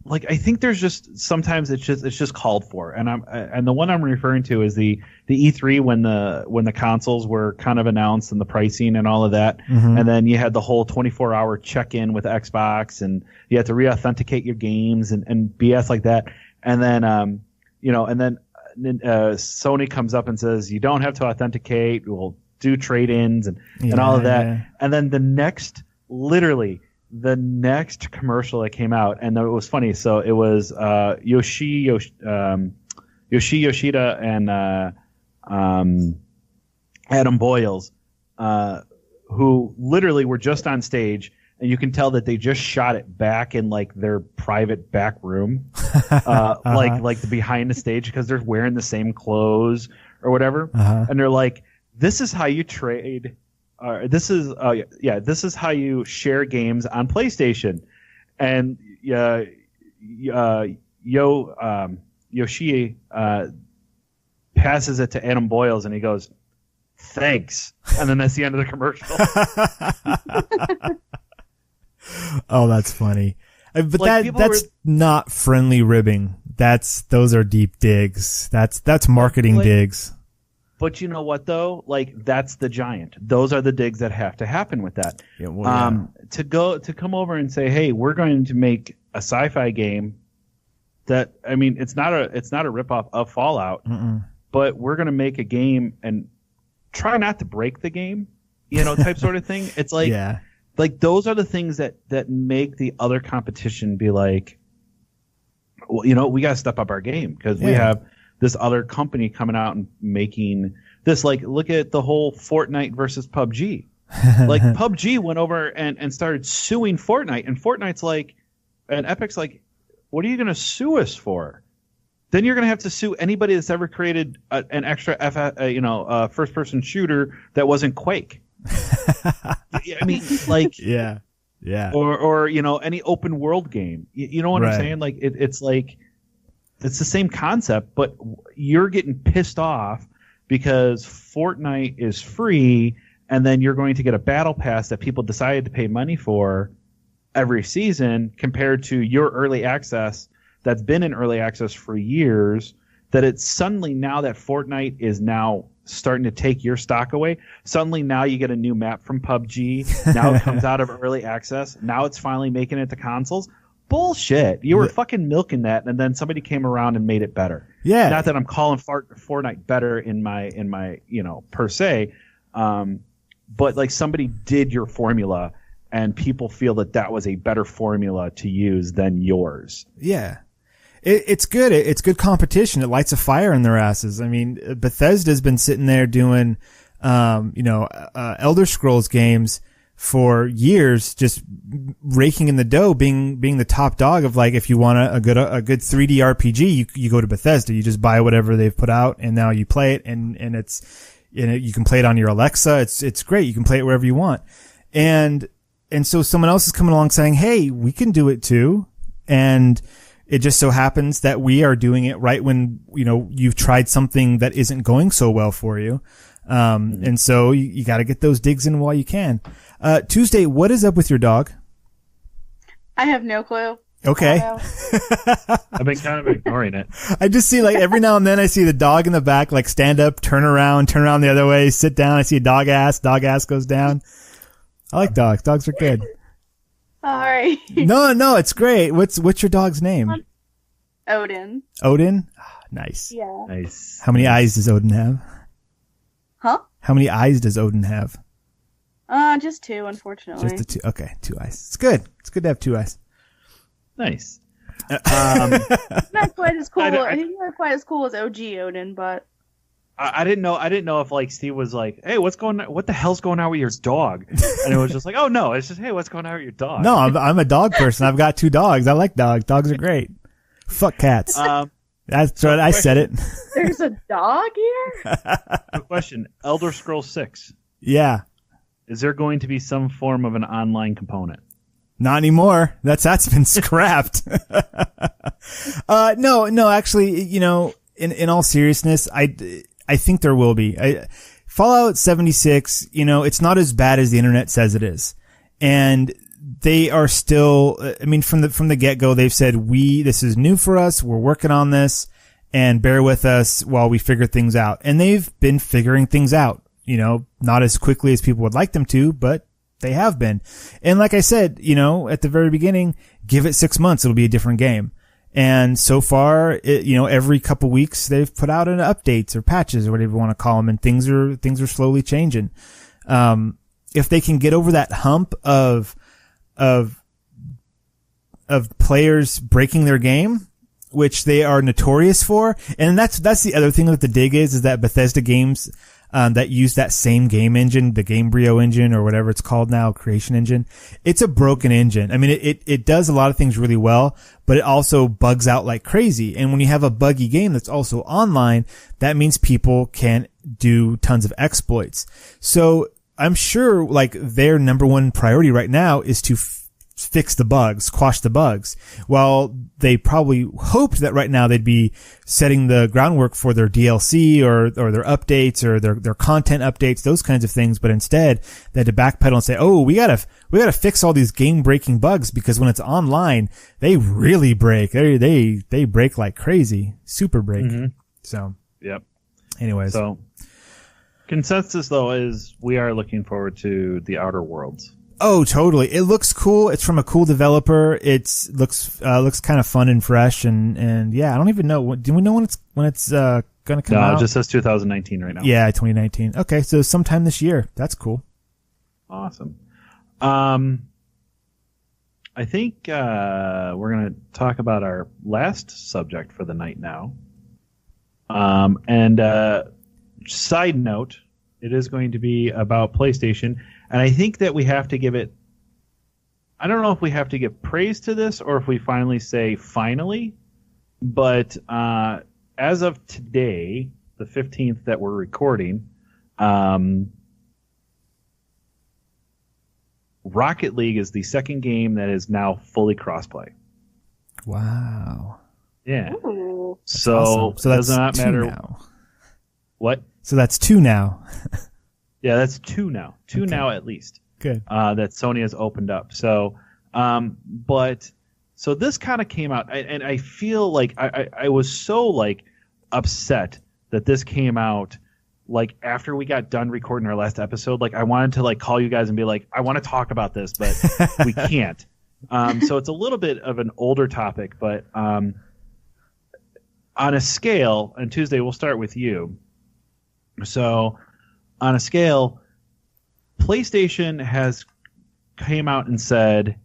like I think there's just sometimes it's just called for, and the one I'm referring to is the E3 when the consoles were kind of announced and the pricing and all of that, and then you had the whole 24-hour check-in with Xbox, and you had to re-authenticate your games and BS like that, and then Sony comes up and says you don't have to authenticate, we'll do trade-ins and all of that, and then the next commercial that came out, and it was funny. So it was Yoshi Yoshida and Adam Boyles, who literally were just on stage, and you can tell that they just shot it back in like their private back room, like the behind the stage, because they're wearing the same clothes or whatever, and they're like, "This is how you trade." This is how you share games on PlayStation, and Yoshi passes it to Adam Boyles, and he goes, "Thanks," and then that's the end of the commercial. Oh, that's funny, but that's not friendly ribbing. Those are deep digs. That's marketing digs. But you know what, though? Like, that's the giant. Those are the digs that have to happen with that. Yeah, well, To come over and say, hey, we're going to make a sci-fi game that, I mean, it's not a ripoff of Fallout, but we're going to make a game and try not to break the game, type sort of thing. It's like, like those are the things that make the other competition be like, well, we got to step up our game because we have this other company coming out and making this. Like, look at the whole Fortnite versus PUBG. Like, PUBG went over and started suing Fortnite, and Fortnite's like, and Epic's like, what are you going to sue us for? Then you're going to have to sue anybody that's ever created an extra first-person shooter that wasn't Quake. I mean, like, yeah, or any open world game. You know what I'm saying? Like, it's like. It's the same concept, but you're getting pissed off because Fortnite is free, and then you're going to get a battle pass that people decided to pay money for every season compared to your early access that's been in early access for years, that it's suddenly now that Fortnite is now starting to take your stock away. Suddenly now you get a new map from PUBG. Now it comes out of early access. Now it's finally making it to consoles. Bullshit. You were fucking milking that, and then somebody came around and made it better. Yeah. Not that I'm calling Fortnite better in my per se, but like somebody did your formula, and people feel that was a better formula to use than yours. Yeah. It's good. It's good competition. It lights a fire in their asses. I mean, Bethesda's been sitting there doing, Elder Scrolls games for years, just raking in the dough, being the top dog of, like, if you want a good 3D RPG, you go to Bethesda. You just buy whatever they've put out, and now you play it, and it's, you can play it on your Alexa. It's great. You can play it wherever you want. And so someone else is coming along saying, hey, we can do it too. And it just so happens that we are doing it right when, you've tried something that isn't going so well for you. And so you got to get those digs in while you can. Tuesday, what is up with your dog? I have no clue. Okay. I've been kind of ignoring it. I just see, like, every now and then I see the dog in the back, like, stand up, turn around the other way, sit down. I see a dog ass goes down. I like dogs. Dogs are good. All right. No, it's great. What's your dog's name? Odin. Odin? Oh, nice. Yeah. Nice. How many eyes does Odin have? Huh? How many eyes does Odin have? Just two, unfortunately. Just the two. Okay, 2 eyes. It's good. It's good to have 2 eyes. Nice. Not quite as cool. He's not quite as cool as OG Odin, but I didn't know if, like, Steve was like, hey, what the hell's going on with your dog? And it was just like, oh no, it's just, hey, what's going on with your dog? No, I'm a dog person. I've got 2 dogs. I like dogs. Dogs are great. Fuck cats. That's what I said it. There's a dog here? Good question. Elder Scrolls 6. Yeah. Is there going to be some form of an online component? Not anymore. That's been scrapped. No, actually, in all seriousness, I think there will be. Fallout 76, it's not as bad as the internet says it is. And they are still, I mean, from the get-go, they've said, this is new for us. We're working on this, and bear with us while we figure things out. And they've been figuring things out, not as quickly as people would like them to, but they have been. And like I said, at the very beginning, give it 6 months, it'll be a different game. And so far, every couple weeks they've put out an updates or patches or whatever you want to call them, and things are slowly changing. If they can get over that hump of players breaking their game, which they are notorious for, and that's the other thing that the dig is that Bethesda games that use that same game engine, the Gamebryo engine or whatever it's called now, creation engine. It's a broken engine. I mean, it does a lot of things really well, but it also bugs out like crazy. And when you have a buggy game that's also online, that means people can't do tons of exploits. So I'm sure like their number one priority right now is to fix the bugs, quash the bugs. While they probably hoped that right now they'd be setting the groundwork for their DLC or their updates or their content updates, those kinds of things. But instead they had to backpedal and say, oh, we gotta fix all these game breaking bugs, because when it's online, they really break. They break like crazy, super break. Mm-hmm. So, yep. Anyways. So consensus though is we are looking forward to the Outer Worlds. Oh, totally. It looks cool. It's from a cool developer. Looks kind of fun and fresh. And yeah, I don't even know. Do we know when it's going to come out? No, it just says 2019 right now. Yeah, 2019. Okay. So sometime this year. That's cool. Awesome. I think, we're going to talk about our last subject for the night now. Side note, it is going to be about PlayStation. And I think that we have to give it, I don't know if we have to give praise to this or if we finally say finally, but as of today, the 15th that we're recording, Rocket League is the second game that is now fully crossplay. Wow. Yeah. Ooh. So, awesome. So does that's not matter. Now. What? So that's 2 now. Yeah, that's 2 now. 2 okay. now at least. Good. That Sony has opened up. So, so this kind of came out, and I feel like I was so like upset that this came out like after we got done recording our last episode. Like I wanted to like call you guys and be like, I want to talk about this, but we can't. So it's a little bit of an older topic, but on a scale, and Tuesday we'll start with you. So on a scale, PlayStation has came out and said,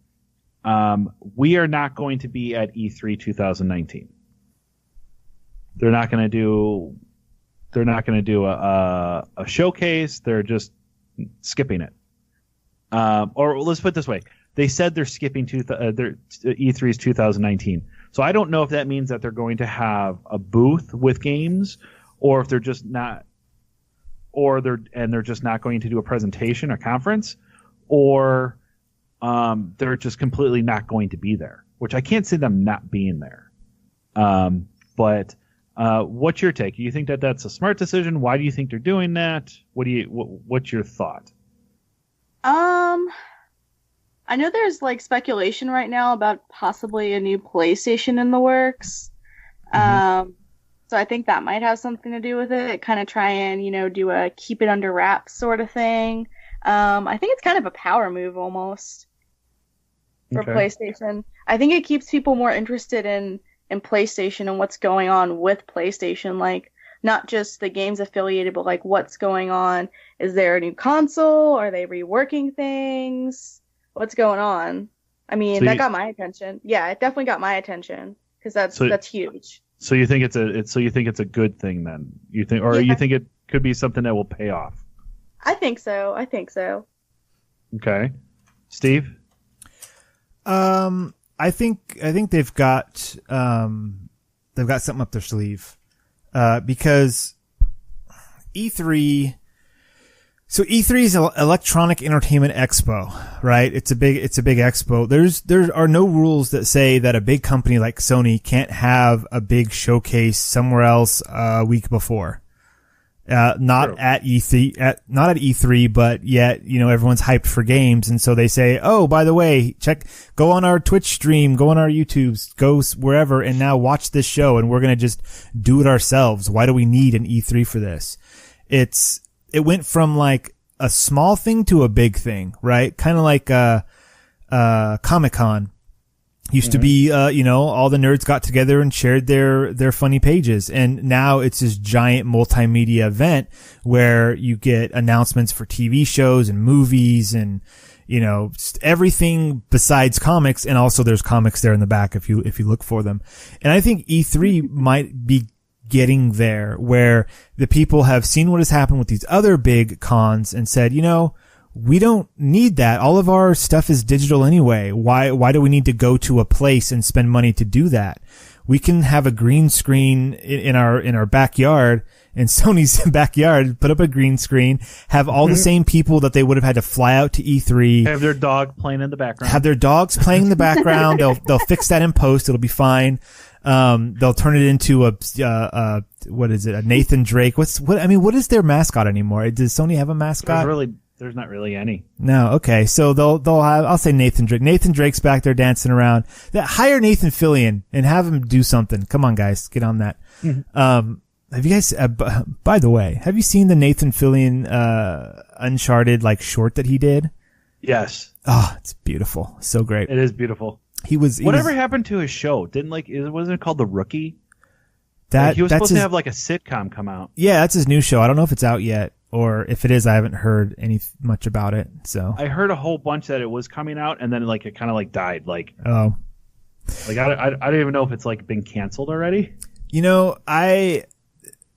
we are not going to be at E3 2019. They're not going to do a showcase. They're just skipping it. Or let's put it this way. They said they're skipping their E3's 2019. So I don't know if that means that they're going to have a booth with games, or if they're just not, or they're just not going to do a presentation or conference, or they're just completely not going to be there, which I can't see them not being there. But what's your take? Do you think that that's a smart decision? Why do you think they're doing that? What's your thought? I know there's like speculation right now about possibly a new PlayStation in the works. Mm-hmm. So I think that might have something to do with it. Kind of try and, do a keep it under wraps sort of thing. I think it's kind of a power move almost for PlayStation. I think it keeps people more interested in PlayStation and what's going on with PlayStation. Like, not just the games affiliated, but like what's going on. Is there a new console? Are they reworking things? What's going on? I mean, that got my attention. Yeah, it definitely got my attention because that's huge. So you think it's a good thing then? You think it could be something that will pay off? I think so. Okay, Steve. I think they've got something up their sleeve, because E3. So E3 is an Electronic Entertainment Expo, right? It's a big expo. There are no rules that say that a big company like Sony can't have a big showcase somewhere else a week before. Not True. at E3, not at E3, but yet, everyone's hyped for games. And so they say, oh, by the way, go on our Twitch stream, go on our YouTubes, go wherever, and now watch this show, and we're going to just do it ourselves. Why do we need an E3 for this? It went from like a small thing to a big thing, right? Kind of like, Comic-Con. Used to be, all the nerds got together and shared their funny pages. And now it's this giant multimedia event where you get announcements for TV shows and movies and, just everything besides comics. And also there's comics there in the back if you look for them. And I think E3 might be getting there where the people have seen what has happened with these other big cons and said, we don't need that. All of our stuff is digital anyway. Why do we need to go to a place and spend money to do that? We can have a green screen in our backyard, in Sony's backyard, put up a green screen, have all the same people that they would have had to fly out to E3. Have their dog playing in the background. Have their dogs playing in the background. They'll fix that in post. It'll be fine. They'll turn it into what is it? A Nathan Drake. What is their mascot anymore? Does Sony have a mascot? There's not really any. No, okay. So they'll have, I'll say Nathan Drake. Nathan Drake's back there dancing around. Hire Nathan Fillion and have him do something. Come on, guys, get on that. Have you guys, by the way, have you seen the Nathan Fillion, Uncharted, short that he did? Yes. Oh, it's beautiful. So great. It is beautiful. Whatever happened to his show? Wasn't it called The Rookie? That he was supposed to have a sitcom come out. Yeah, that's his new show. I don't know if it's out yet. Or if it is, I haven't heard much about it. So I heard a whole bunch that it was coming out, and then it kind of died. Oh, I don't even know if it's been canceled already. I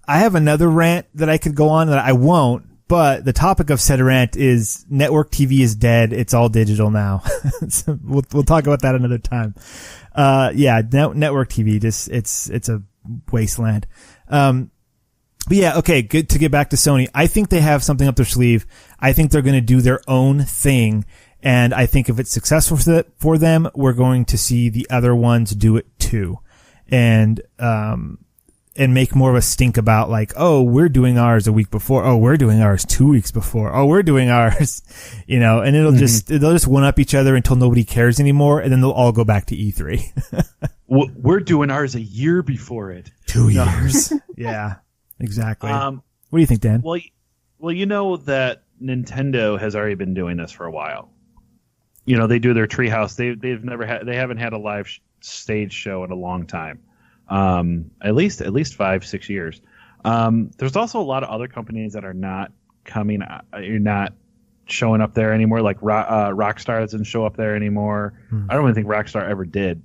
have another rant that I could go on that I won't. But the topic of said rant is network TV is dead. It's all digital now. So we'll talk about that another time. Network TV it's a wasteland. But yeah, okay, good to get back to Sony. I think they have something up their sleeve. I think they're going to do their own thing. And I think if it's successful for them, we're going to see the other ones do it too. And make more of a stink about oh, we're doing ours a week before. Oh, we're doing ours 2 weeks before. Oh, we're doing ours, and they'll just one up each other until nobody cares anymore. And then they'll all go back to E3. We're doing ours a year before it. 2 years. Yeah. Exactly. What do you think, Dan? Well, that Nintendo has already been doing this for a while. They do their Treehouse. They haven't had a live stage show in a long time. At least 5-6 years. There's also a lot of other companies that are not not showing up there anymore. Like Rockstar doesn't show up there anymore. I don't even think Rockstar ever did.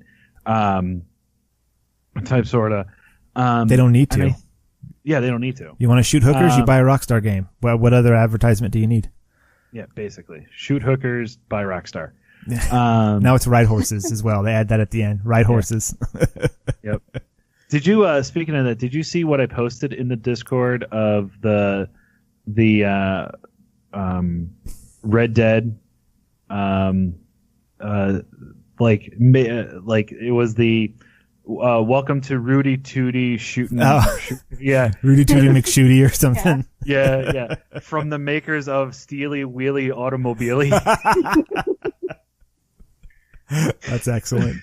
Sort of. They don't need to. Yeah, they don't need to. You want to shoot hookers? You buy a Rockstar game. Well, what other advertisement do you need? Yeah, basically. Shoot hookers, buy Rockstar. Now it's ride horses as well. They add that at the end. Ride horses. Yep. Did you, speaking of that, did you see what I posted in the Discord of the Red Dead? It was the welcome to Rudy Tooty shooting. Yeah, Rudy Tooty McShooty or something. Yeah. From the makers of Steely Wheelie Automobile. That's excellent.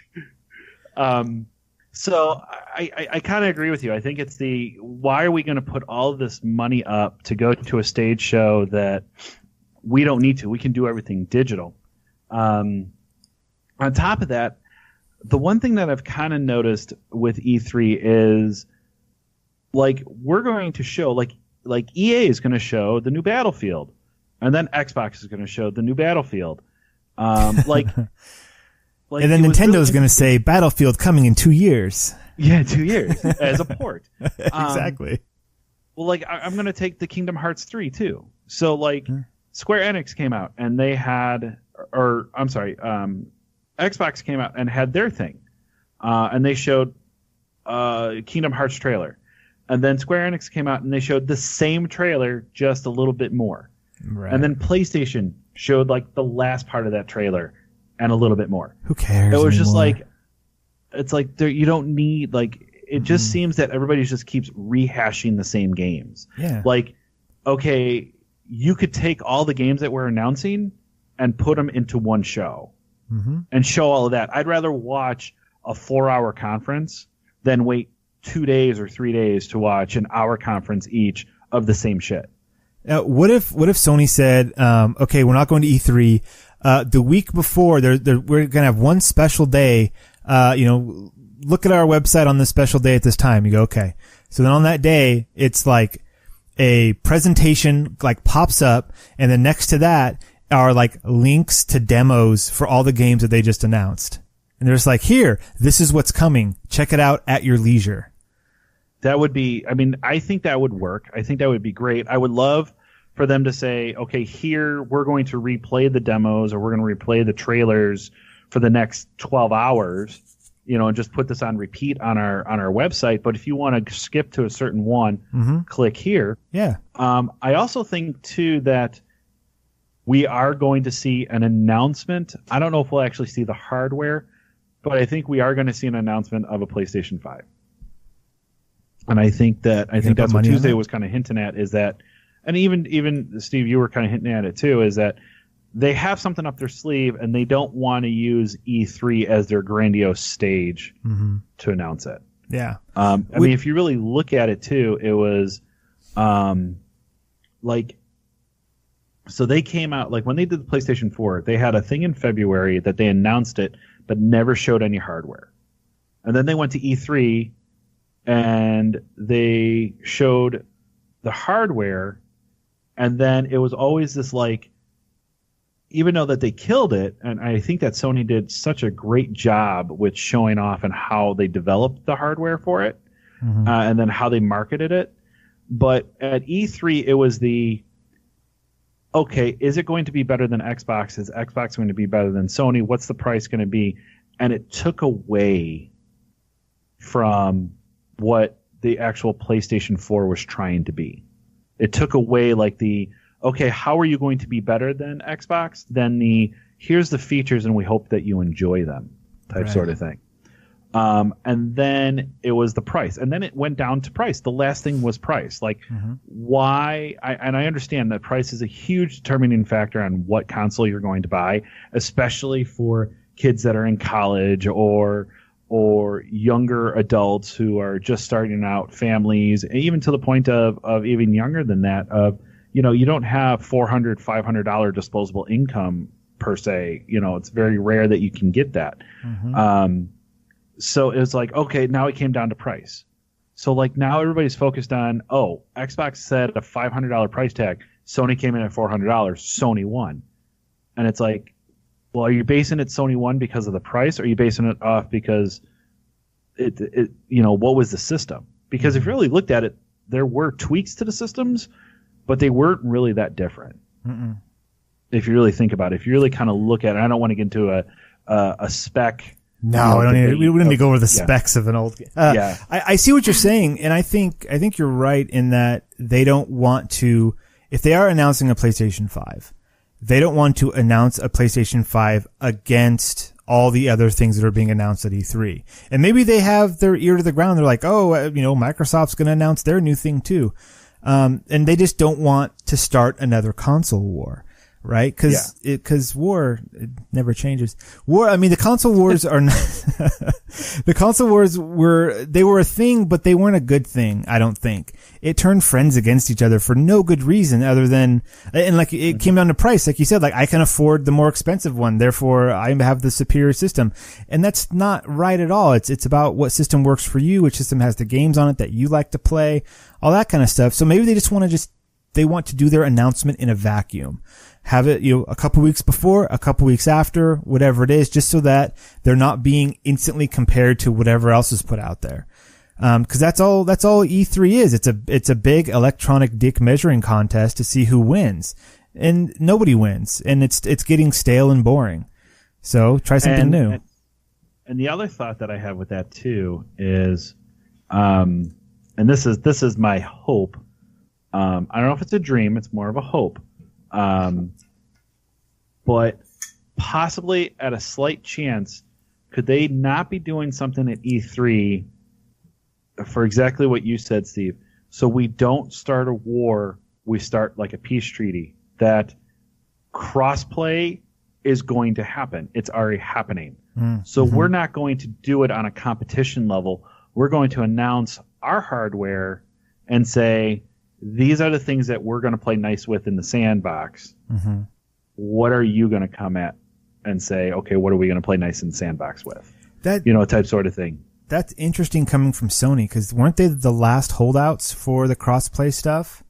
So I kind of agree with you. I think it's why are we going to put all of this money up to go to a stage show that we don't need to? We can do everything digital. On top of that, the one thing that I've kind of noticed with E3 is we're going to show EA is going to show the new Battlefield, and then Xbox is going to show the new Battlefield. And then Nintendo's going to say Battlefield coming in 2 years. Yeah, 2 years as a port. Exactly. I'm going to take the Kingdom Hearts 3 too. So Square Enix came out and they had, Xbox came out and had their thing, and they showed Kingdom Hearts trailer, and then Square Enix came out and they showed the same trailer just a little bit more, right. And then PlayStation showed the last part of that trailer and a little bit more. Who cares? It was anymore? just it's you don't need it just seems that everybody just keeps rehashing the same games. Yeah. Like, okay, you could take all the games that we're announcing and put them into one show and show all of that. I'd rather watch a 4-hour conference than wait 2 days or 3 days to watch an hour conference each of the same shit. What if Sony said, okay, we're not going to E3. The week before, we're going to have one special day. Look at our website on this special day at this time. You go, okay. So then on that day, it's like a presentation like pops up, and then next to that are like links to demos for all the games that they just announced. And they're just like, here, this is what's coming. Check it out at your leisure. That would be, I think that would work. I think that would be great. I would love for them to say, okay, here we're going to replay the demos, or we're going to replay the trailers for the next 12 hours, and just put this on repeat on our website. But if you want to skip to a certain one, click here. Yeah. I also think too that we are going to see an announcement. I don't know if we'll actually see the hardware, but I think we are going to see an announcement of a PlayStation 5. And I think that's what Tuesday was kind of hinting at, is that, and even Steve, you were kind of hinting at it too, is that they have something up their sleeve and they don't want to use E3 as their grandiose stage to announce it. Yeah. If you really look at it too, it was so they came out, like when they did the PlayStation 4, they had a thing in February that they announced it, but never showed any hardware. And then they went to E3 and they showed the hardware, and then it was always this like, even though that they killed it, and I think that Sony did such a great job with showing off and how they developed the hardware for it, and then how they marketed it. But at E3, it was okay, is it going to be better than Xbox? Is Xbox going to be better than Sony? What's the price going to be? And it took away from what the actual PlayStation 4 was trying to be. It took away like okay, how are you going to be better than Xbox? Then here's the features and we hope that you enjoy them type sort of thing. And then it was the price. And then it went down to price. The last thing was price. Like, why? I understand that price is a huge determining factor on what console you're going to buy, especially for kids that are in college or younger adults who are just starting out, families, even to the point of even younger than that, of, you don't have $400, $500 disposable income per se. It's very rare that you can get that. So it was like, okay, now it came down to price. So like now everybody's focused on, Xbox said a $500 price tag. Sony came in at $400. Sony won. And it's like, well, are you basing it Sony won because of the price? Or are you basing it off because what was the system? Because if you really looked at it, there were tweaks to the systems, but they weren't really that different. If you really think about it, if you really kind of look at it, I don't want to get into a spec. No, we don't need to go over the specs of an old game. I see what you're saying, and I think you're right in that they don't want to, if they are announcing a PlayStation 5, they don't want to announce a PlayStation 5 against all the other things that are being announced at E3. And maybe they have their ear to the ground. They're like, Microsoft's going to announce their new thing too. And they just don't want to start another console war. Right? Cause war, it never changes. The console wars are not, the console wars were a thing, but they weren't a good thing, I don't think. It turned friends against each other for no good reason other than, and like it came down to price. Like you said, like I can afford the more expensive one, therefore I have the superior system. And that's not right at all. It's about what system works for you, which system has the games on it that you like to play, all that kind of stuff. So maybe they just want to do their announcement in a vacuum. Have it, a couple weeks before, a couple weeks after, whatever it is, just so that they're not being instantly compared to whatever else is put out there. Cause that's all E3 is. It's a big electronic dick measuring contest to see who wins. And nobody wins. And it's getting stale and boring. So try something new. And the other thought that I have with that too is, and this is my hope. I don't know if it's a dream. It's more of a hope. But possibly at a slight chance, could they not be doing something at E3 for exactly what you said, Steve. So we don't start a war. We start like a peace treaty. That crossplay is going to happen. It's already happening. So we're not going to do it on a competition level. We're going to announce our hardware and say, these are the things that we're going to play nice with in the sandbox. What are you going to come at and say, okay, what are we going to play nice in the sandbox with? That, type sort of thing. That's interesting coming from Sony, because weren't they the last holdouts for the crossplay stuff?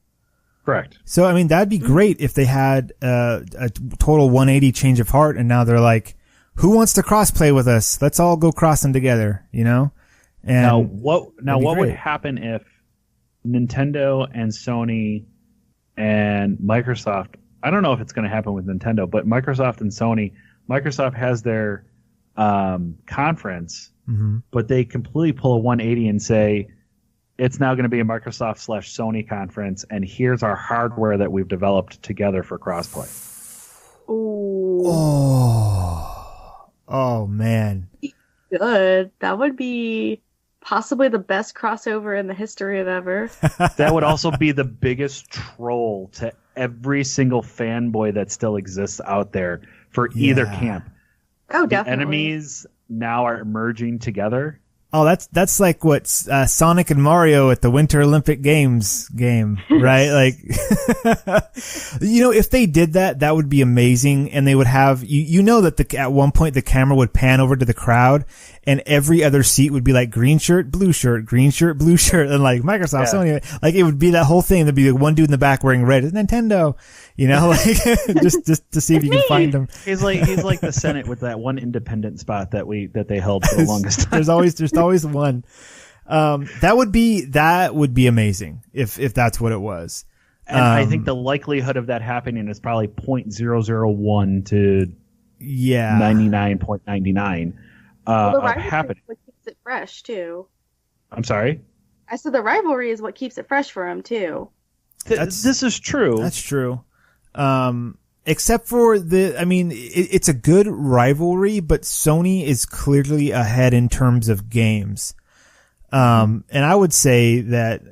Correct. So, I mean, that'd be great if they had a total 180 change of heart, and now they're like, who wants to crossplay with us? Let's all go cross them together, And now what would happen if Nintendo and Sony and Microsoft, I don't know if it's going to happen with Nintendo, but Microsoft and Sony, Microsoft has their conference, but they completely pull a 180 and say, it's now going to be a Microsoft/Sony conference, and here's our hardware that we've developed together for crossplay. Oh man. Good. That would be possibly the best crossover in the history of ever. That would also be the biggest troll to every single fanboy that still exists out there for either camp. Oh, definitely. The enemies now are merging together. Oh, that's like what Sonic and Mario at the Winter Olympic Games game, right? Like, if they did that, that would be amazing. And they would have, that at one point the camera would pan over to the crowd and every other seat would be like green shirt, blue shirt, green shirt, blue shirt, and like Microsoft, Sony, like it would be that whole thing. There'd be like one dude in the back wearing red, Nintendo, like just to see if you can find him. He's like the Senate with that one independent spot that they held for the longest time. There's always one. That would be amazing if that's what it was. And I think the likelihood of that happening is probably 0.001 to 99.99 the of happening. What keeps it fresh too. I'm sorry? I said the rivalry is what keeps it fresh for him too. This is true. That's true. Except for it's a good rivalry, but Sony is clearly ahead in terms of games. And I would say that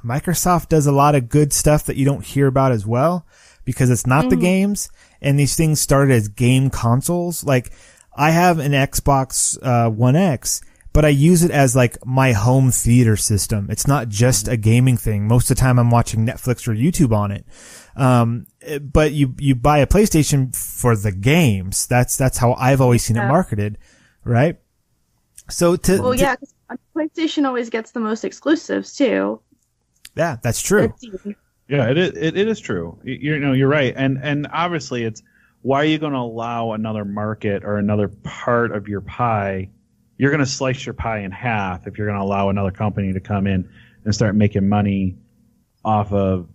Microsoft does a lot of good stuff that you don't hear about as well, because it's not the games, and these things started as game consoles. Like, I have an Xbox One X, but I use it as like my home theater system. It's not just a gaming thing. Most of the time I'm watching Netflix or YouTube on it. But you buy a PlayStation for the games. That's how I've always seen it marketed, right? So because PlayStation always gets the most exclusives too. Yeah, that's true. Yeah, it is true. You're right. And obviously it's, why are you going to allow another market or another part of your pie? You're going to slice your pie in half if you're going to allow another company to come in and start making money off of,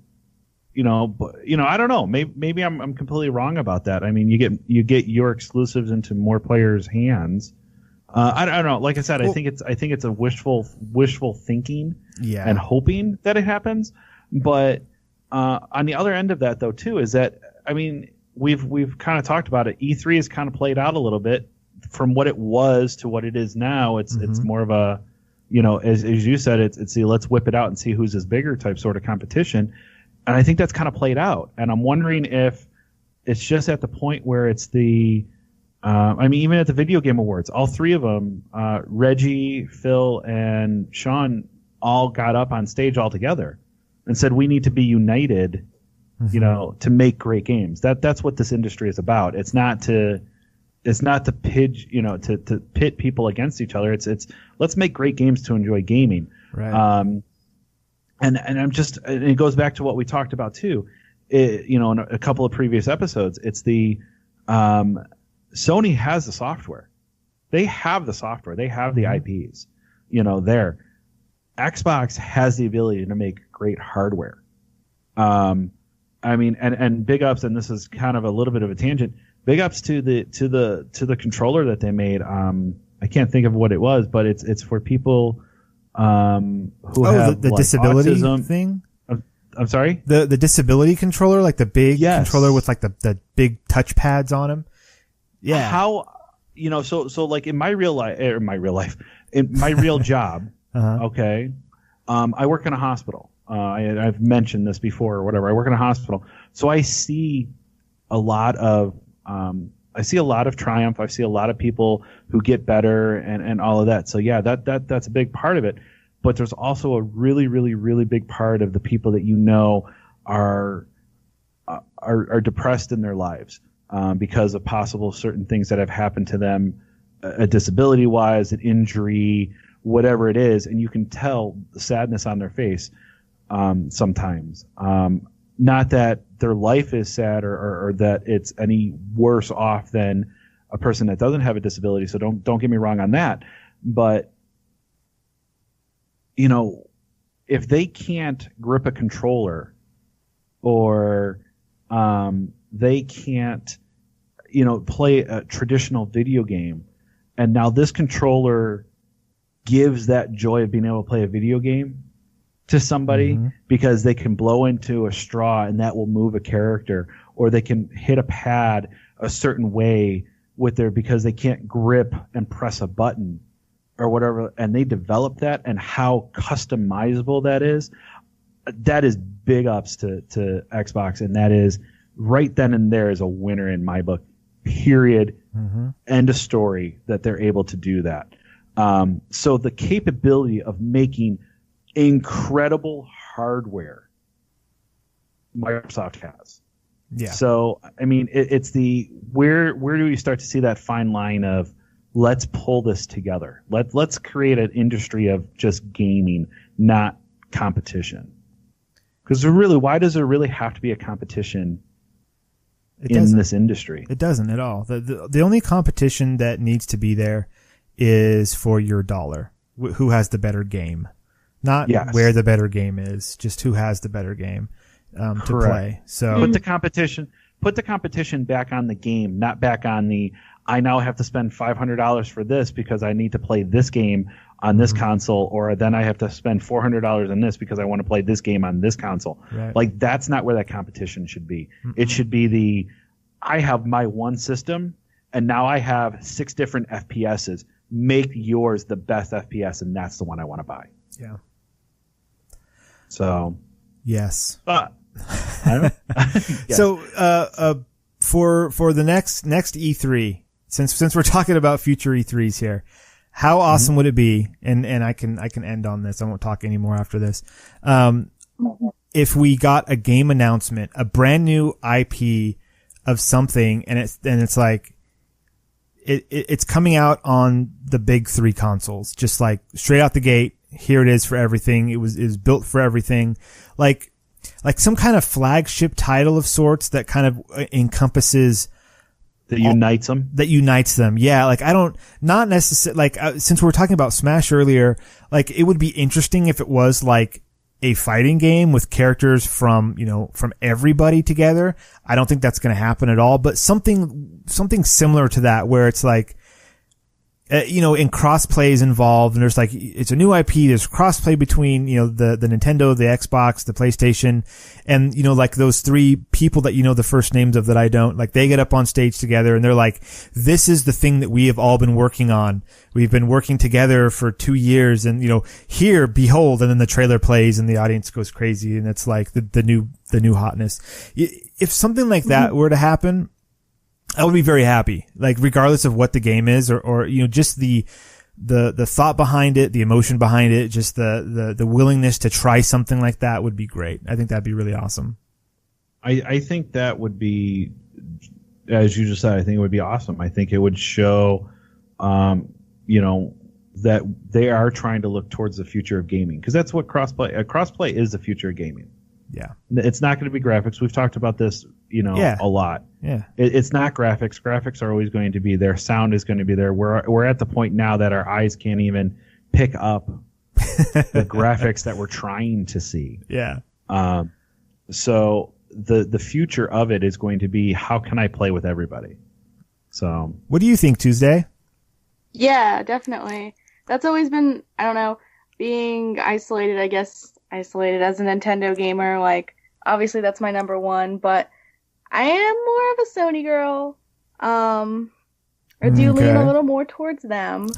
I don't know. Maybe I'm completely wrong about that. I mean, you get your exclusives into more players' hands. I don't know. Like I said, I think it's a wishful thinking and hoping that it happens. But on the other end of that, though, too, is that, I mean, we've kind of talked about it. E3 has kind of played out a little bit from what it was to what it is now. It's more of a, as you said, it's the let's whip it out and see who's is bigger type sort of competition. And I think that's kind of played out. And I'm wondering if it's just at the point where it's the, even at the Video Game Awards, all three of them, Reggie, Phil, and Sean all got up on stage all together and said, we need to be united, to make great games. That's what this industry is about. It's not to pitch, to pit people against each other. It's let's make great games to enjoy gaming. Right. And it goes back to what we talked about too, in a couple of previous episodes. It's the, Sony has the software. They have the software. They have the IPs, there. Xbox has the ability to make great hardware. And big ups, and this is kind of a little bit of a tangent. Big ups to the controller that they made. I can't think of what it was, but it's for people who have the like disability autism. thing. I'm sorry? The disability controller, like the big controller with like the big touch pads on them. Yeah. How, so like in my real life, in my real job, Okay. I work in a hospital. I've mentioned this before or whatever. I work in a hospital. So I see a lot of triumph. I see a lot of people who get better and all of that. So yeah, that's a big part of it. But there's also a really, really, really big part of the people that are depressed in their lives because of possible certain things that have happened to them, a disability-wise, an injury, whatever it is, and you can tell the sadness on their face sometimes. Not that their life is sad or that it's any worse off than a person that doesn't have a disability. So don't get me wrong on that. But if they can't grip a controller or they can't play a traditional video game, and now this controller gives that joy of being able to play a video game to somebody because they can blow into a straw and that will move a character, or they can hit a pad a certain way because they can't grip and press a button or whatever, and they develop that, and how customizable that is big ups to Xbox, and that is right then and there is a winner in my book, period. End of story, that they're able to do that. So the capability of making incredible hardware Microsoft has. Yeah. So, I mean, it's where do we start to see that fine line of let's pull this together. Let's create an industry of just gaming, not competition. Because why does there really have to be a competition in this industry? It doesn't at all. The only competition that needs to be there is for your dollar. Who has the better game? Not where the better game is, just who has the better game to play. So put the competition back on the game, not back on I now have to spend $500 for this because I need to play this game on this console, or then I have to spend $400 on this because I want to play this game on this console. Right. Like, that's not where that competition should be. It should be I have my one system and now I have 6 different FPSs. Make yours the best FPS, and that's the one I want to buy. Yeah. So. Yes. I don't. Yes. So for the next E3, since we're talking about future E3s here, how awesome would it be? And I can end on this. I won't talk anymore after this. If we got a game announcement, a brand new IP of something, and it's like it's coming out on the big 3 consoles, just like straight out the gate. Here it is for everything. It was built for everything. Like some kind of flagship title of sorts that kind of encompasses that unites them. Yeah. Like not necessarily, since we were talking about Smash earlier, like it would be interesting if it was like a fighting game with characters from everybody together. I don't think that's going to happen at all, but something similar to that, where it's like, and crossplay is involved, and there's like, it's a new IP, there's crossplay between, the Nintendo, the Xbox, the PlayStation, and, like those 3 people that the first names of that I don't, like they get up on stage together and they're like, this is the thing that we have all been working on. We've been working together for 2 years, and, here, behold, and then the trailer plays and the audience goes crazy, and it's like the new hotness. If something like that were to happen, I would be very happy, like regardless of what the game is, or just the thought behind it, the emotion behind it, just the willingness to try something like that would be great. I think that'd be really awesome. I think that would be, as you just said, I think it would be awesome. I think it would show, that they are trying to look towards the future of gaming, because that's what crossplay is, the future of gaming. Yeah. It's not going to be graphics. We've talked about this, a lot. Yeah. It's not graphics. Graphics are always going to be there. Sound is going to be there. We're at the point now that our eyes can't even pick up the graphics that we're trying to see. Yeah. So the future of it is going to be, how can I play with everybody? So what do you think, Tuesday? Yeah, definitely. That's always been, I don't know, being isolated as a Nintendo gamer. Like, obviously that's my number one, but I am more of a Sony girl. I do lean a little more towards them.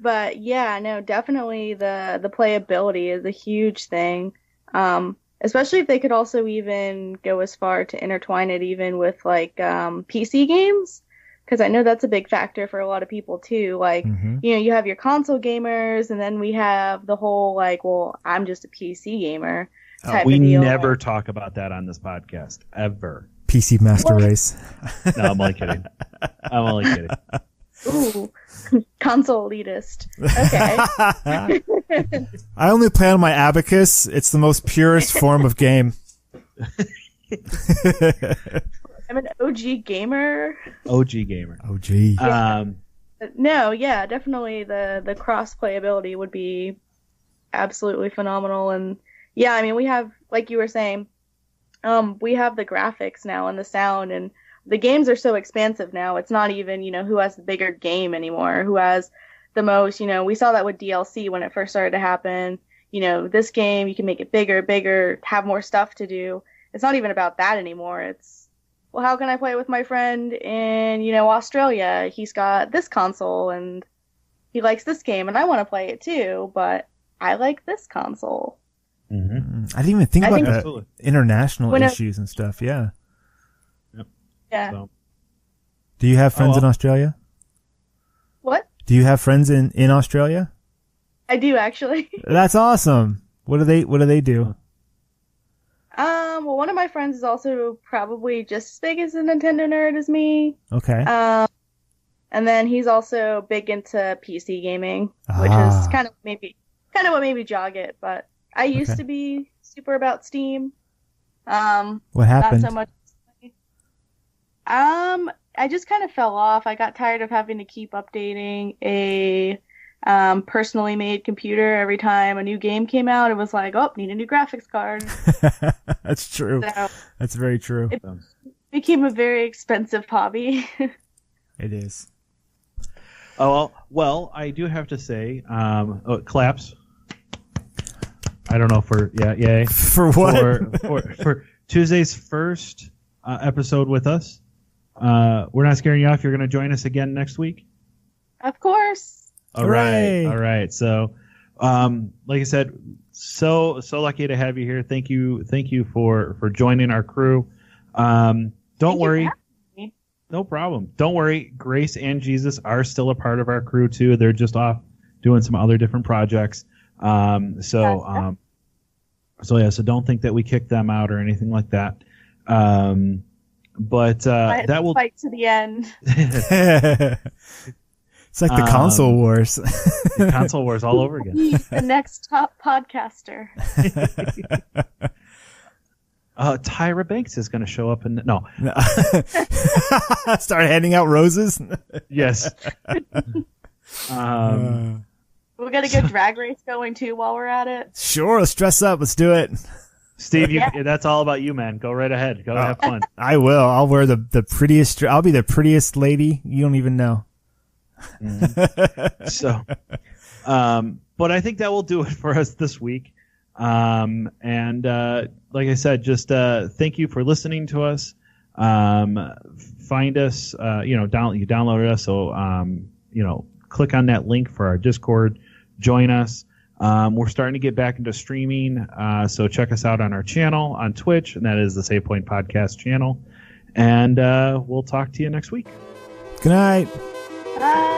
But yeah, no, definitely the playability is a huge thing. Especially if they could also even go as far to intertwine it even with like PC games, because I know that's a big factor for a lot of people too. Like, you know, you have your console gamers, and then we have the whole like, well, I'm just a PC gamer type We of deal. never talk about that on this podcast ever. PC Master Race. No, I'm only kidding. I'm only kidding. Ooh, console elitist. Okay. I only play on my Abacus. It's the most purest form of game. I'm an OG gamer. OG gamer. OG. Yeah. No, yeah, definitely the cross playability would be absolutely phenomenal. And yeah, I mean, we have, like you were saying, we have the graphics now and the sound, and the games are so expansive now. It's not even, you know, who has the bigger game anymore, who has the most, you know, we saw that with DLC when it first started to happen. You know, this game, you can make it bigger, have more stuff to do. It's not even about that anymore. It's, well, how can I play with my friend in, you know, Australia? He's got this console and he likes this game and I want to play it too, but I like this console. I didn't even think about the international issues and stuff. Yeah. Yeah. So. Do you have friends in Australia? What? Do you have friends in Australia? I do, actually. That's awesome. What do they do? Well, one of my friends is also probably just as big as a Nintendo nerd as me. Okay. And then he's also big into PC gaming, which is kind of what made me jog it. But I used to be super about Steam. What happened? Not so much. I just kind of fell off. I got tired of having to keep updating a personally made computer every time a new game came out. It was like, oh, need a new graphics card. That's true. So that's very true. It became a very expensive hobby. It is. Oh, well, I do have to say, claps. I don't know yay. For what? For Tuesday's first episode with us. We're not scaring you off. You're going to join us again next week? Of course. All right. So, like I said, so lucky to have you here. Thank you for joining our crew. Don't worry. No problem. Don't worry. Grace and Jesus are still a part of our crew too. They're just off doing some other different projects. So don't think that we kicked them out or anything like that. But that will fight to the end. It's like the console wars. The console wars all over again. The next top podcaster. Tyra Banks is going to show up no. Start handing out roses. Yes. We got to get Drag Race going too while we're at it. Sure, let's dress up. Let's do it. Steve, that's all about you, man. Go right ahead. Go have fun. I will. I'll wear the prettiest. I'll be the prettiest lady. You don't even know. So, but I think that will do it for us this week. And like I said, just thank you for listening to us. Find us, you downloaded us, so click on that link for our Discord, join us. We're starting to get back into streaming, so check us out on our channel on Twitch, and that is the Save Point Podcast channel. And we'll talk to you next week. Good night. Bye.